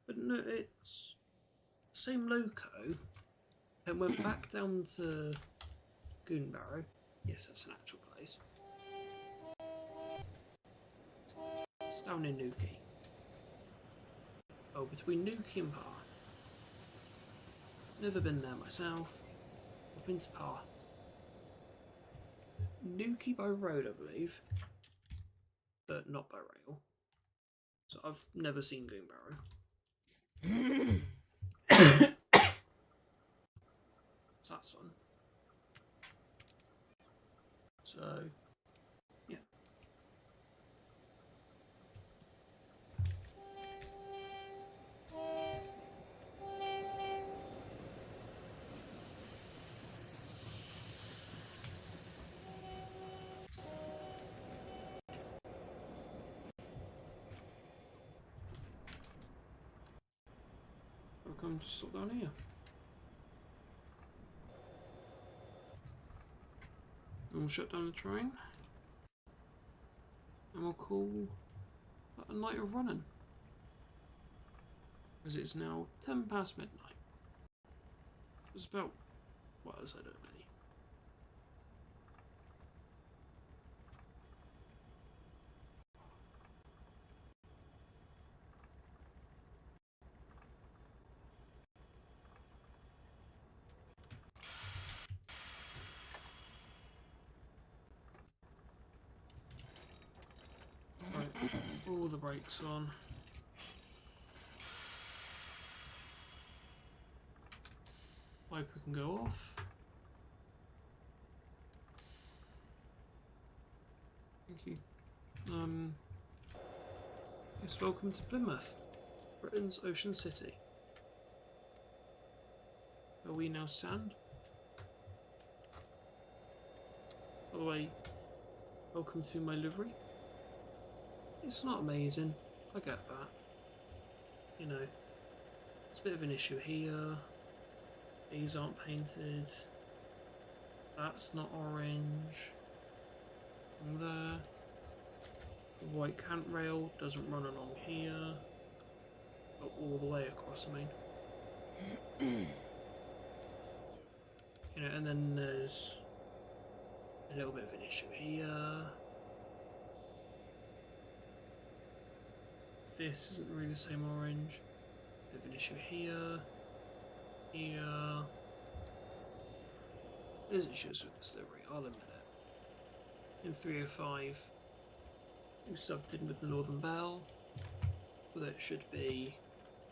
But no, it's the same loco, and went back down to Goonbarrow. Yes, that's an actual place. It's down in Newquay. Oh, between Newquay and Parr. Never been there myself. I've been to Parr. Newquay by road, I believe. But not by rail. So I've never seen Goonbarrow. So that's fun. So, yeah. I'll come to stop down here. And we'll shut down the train. And we'll call that a night of running. As it's now 10 past midnight. It's about what I said earlier. Right, all the brakes on. Wiper can go off. Thank you. Yes, welcome to Plymouth, Britain's Ocean City. Where we now stand. By the way, welcome to my livery. It's not amazing, I get that. You know, it's a bit of an issue here. These aren't painted. That's not orange. And there. The white cant rail doesn't run along here. But all the way across, I mean. You know, and then there's a little bit of an issue here. This isn't really the same orange. Bit of an issue here. Here. There's issues with this livery, I'll admit it. In 305, we subbed in with the Northern Bell, although it should be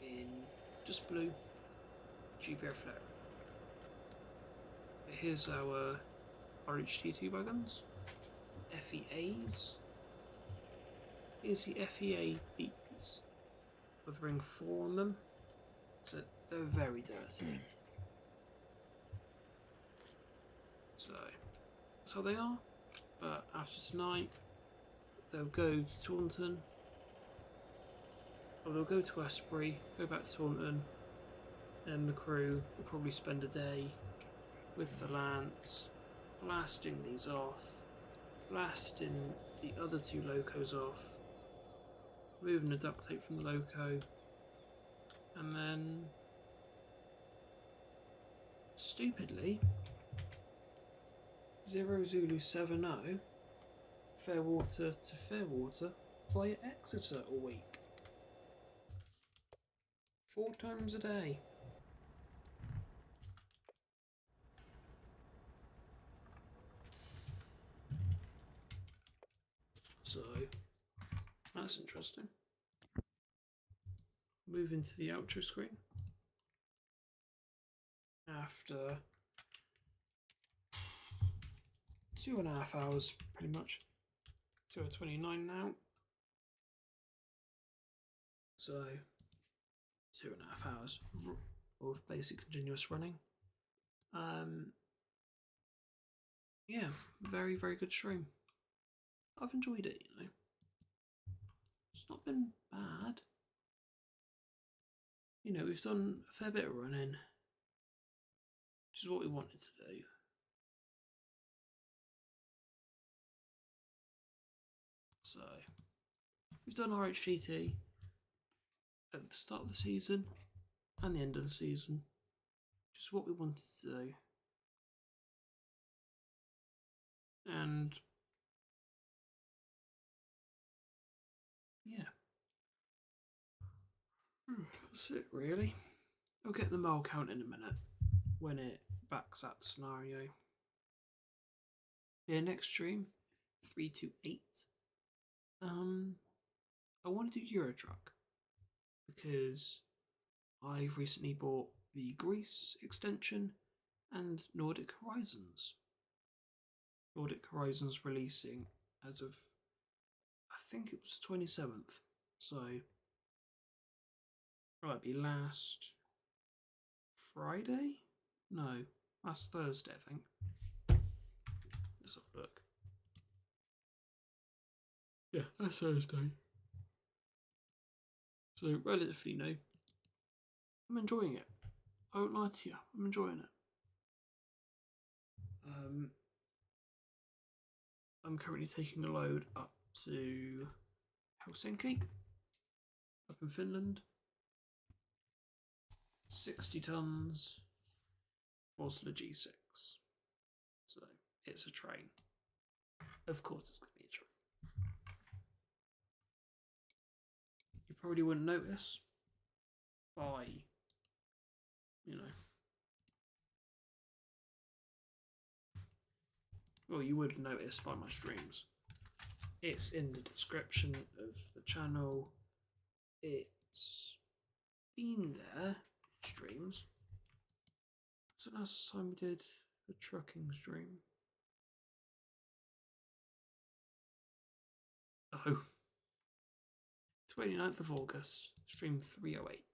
in just blue GPR flare. But here's our RHTT wagons, FEAs. Here's the FEA Bs with ring 4 on them, so they're very dirty. So that's how they are. But after tonight, they'll go to Taunton, or they'll go to Asprey, go back to Taunton, and the crew will probably spend a day with the Lance, blasting these off, blasting the other 2 locos off, removing the duct tape from the loco, and then stupidly 0 Zulu 70 Fairwater to Fairwater via Exeter all week. 4 times a day. So that's interesting. Moving to the outro screen. After 2.5 hours, pretty much. 2:29 now. So 2.5 hours of basic continuous running. Yeah, very, very good stream. I've enjoyed it, you know. It's not been bad. You know, we've done a fair bit of running, which is what we wanted to do. So, we've done RHTT at the start of the season and the end of the season, which is what we wanted to do. And yeah, that's it really. I'll get the mile count in a minute when it backs up the scenario. Yeah, next stream 328. I want to do Euro Truck because I've recently bought the Greece extension and Nordic Horizons. Nordic Horizons releasing as of, I think it was 27th, so might be last Friday? No, last Thursday, I think. Let's have a look. Yeah, that's Thursday. So, relatively new. I'm enjoying it. I won't lie to you, I'm enjoying it. I'm currently taking a load up to Helsinki, up in Finland. 60 tons, Oslo G6. So, it's a train. Of course it's going to be a train. You probably wouldn't notice by, you know, well, you would notice by my streams. It's in the description of the channel. It's been there, streams. So last time we did a trucking stream. Oh. 29th of August, stream 308.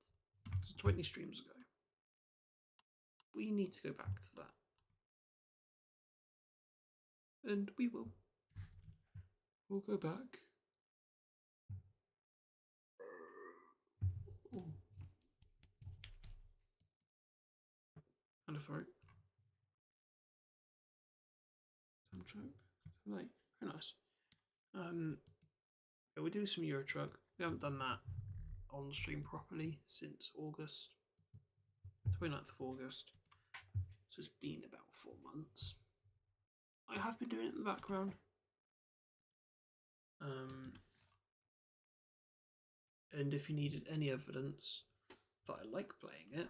So 20 streams ago. We need to go back to that. and we will. We'll go back. Ooh. And a throat. Some truck. Right, very nice. Yeah, we do some Euro Truck. We haven't done that on stream properly since August. 29th of August. So it's been about 4 months. I have been doing it in the background. And if you needed any evidence that I like playing it,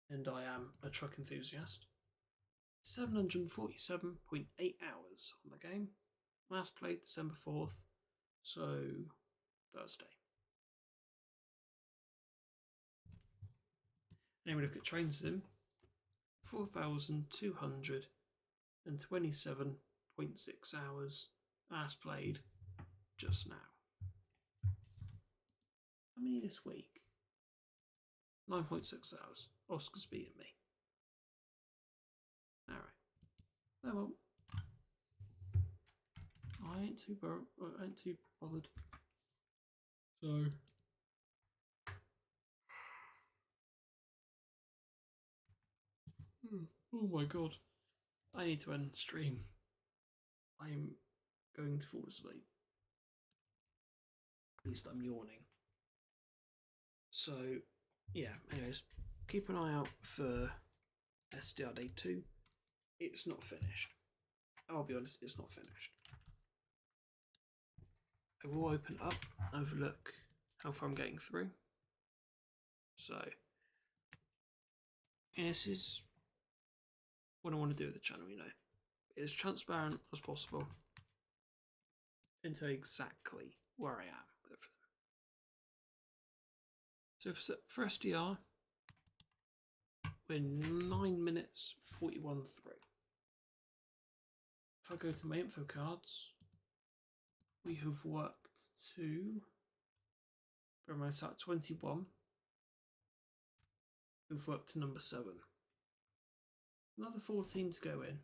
and I am a truck enthusiast, 747.8 hours on the game. Last played December 4th, so Thursday. And we look at Train Sim, 4,227.6 hours. Last played just now. How many this week? 9.6 hours. Oscar's beating me. Alright. Oh well. I ain't too bothered. So. Oh my god. I need to end stream. I'm going to fall asleep. At least I'm yawning. So, yeah, anyways, keep an eye out for SDR Day 2. It's not finished. I'll be honest, it's not finished. I will open up, have a look how far I'm getting through. So, this is what I want to do with the channel, you know. Be as transparent as possible and tell you exactly where I am with everything. So for SDR, we're 9 minutes 41 through. If I go to my info cards, we have worked to, from my at 21, we've worked to number 7. Another 14 to go in.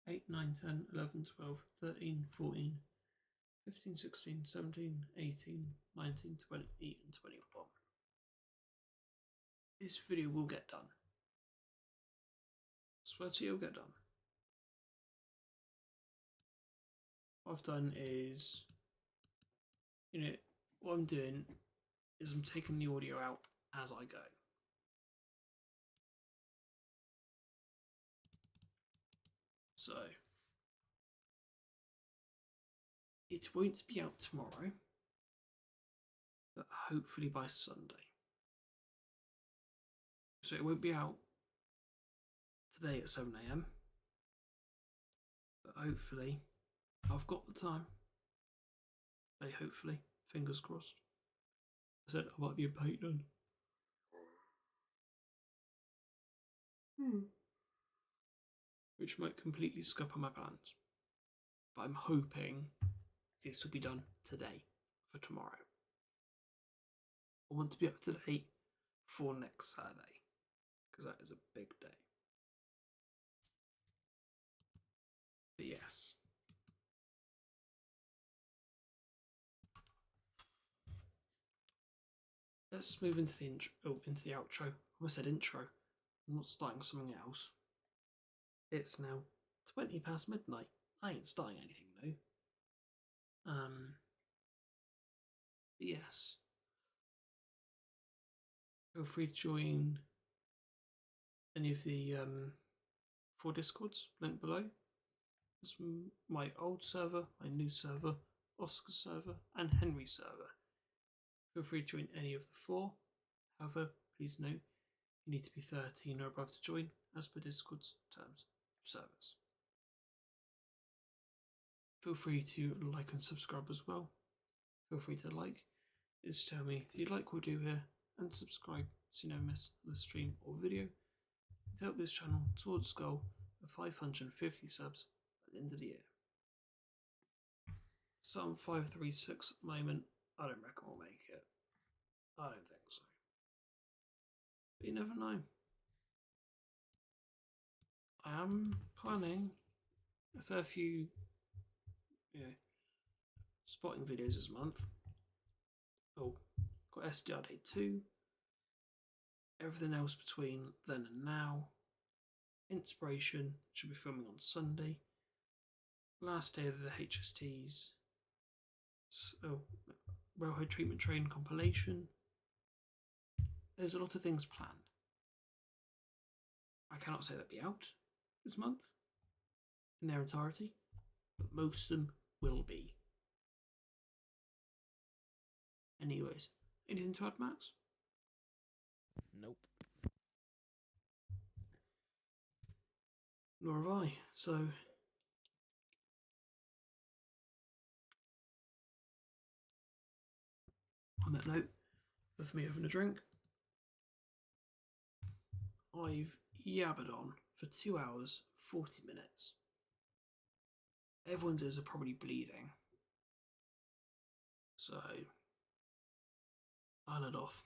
8, 9, 10, 11, 12, 13, 14, 15, 16, 17, 18, 19, 20, and 21. This video will get done. Swear to you, it'll get done. What I've done is, you know, what I'm doing is I'm taking the audio out as I go. So, it won't be out tomorrow, but hopefully by Sunday. So it won't be out today at 7 AM, but hopefully, I've got the time. Hopefully, fingers crossed. I said I might be a patron. Which might completely scupper my plans. But I'm hoping this will be done today for tomorrow. I want to be up to date for next Saturday, because that is a big day. But yes. Let's move into the into the outro. I almost said intro. I'm not starting something else. It's now 20 past midnight. I ain't starting anything new. Yes. Feel free to join any of the 4 Discords, link below. There's my old server, my new server, Oscar server, and Henry server. Feel free to join any of the 4. However, please note, you need to be 13 or above to join, as per Discord's terms of service. Feel free to like and subscribe as well. Feel free to like, just tell me if you like what we do here, and subscribe so you never miss the stream or video to help this channel towards the goal of 550 subs at the end of the year. So I'm 536 at the moment. I don't reckon we'll make it. I don't think so. But you never know. I am planning a fair few spotting videos this month. Oh, got SDR Day 2. Everything else between then and now. Inspiration should be filming on Sunday. Last day of the HST's Railway Treatment Train compilation. There's a lot of things planned. I cannot say that be out this month in their entirety, but most of them will be. Anyways, anything to add, Max? Nope. Nor have I, so on that note, with me having a drink, I've yabbered on for 2 hours, 40 minutes. Everyone's ears are probably bleeding. So, I'll head off.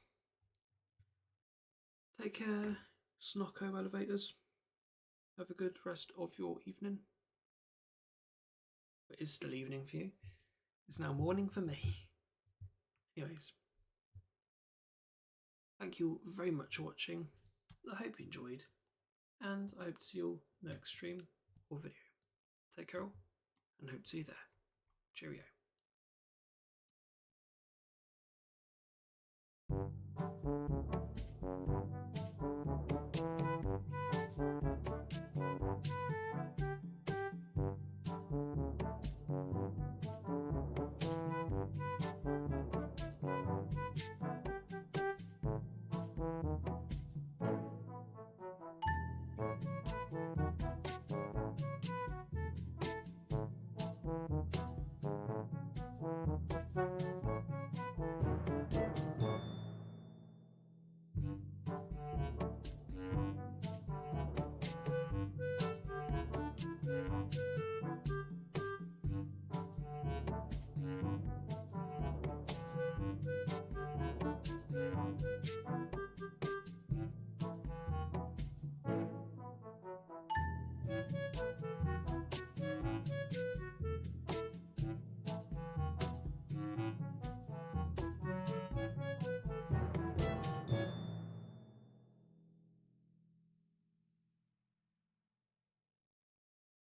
Take care, Snocko elevators. Have a good rest of your evening. It is still evening for you. It's now morning for me. Anyways, thank you very much for watching. I hope you enjoyed, and I hope to see you all next stream or video. Take care all, and hope to see you there. Cheerio.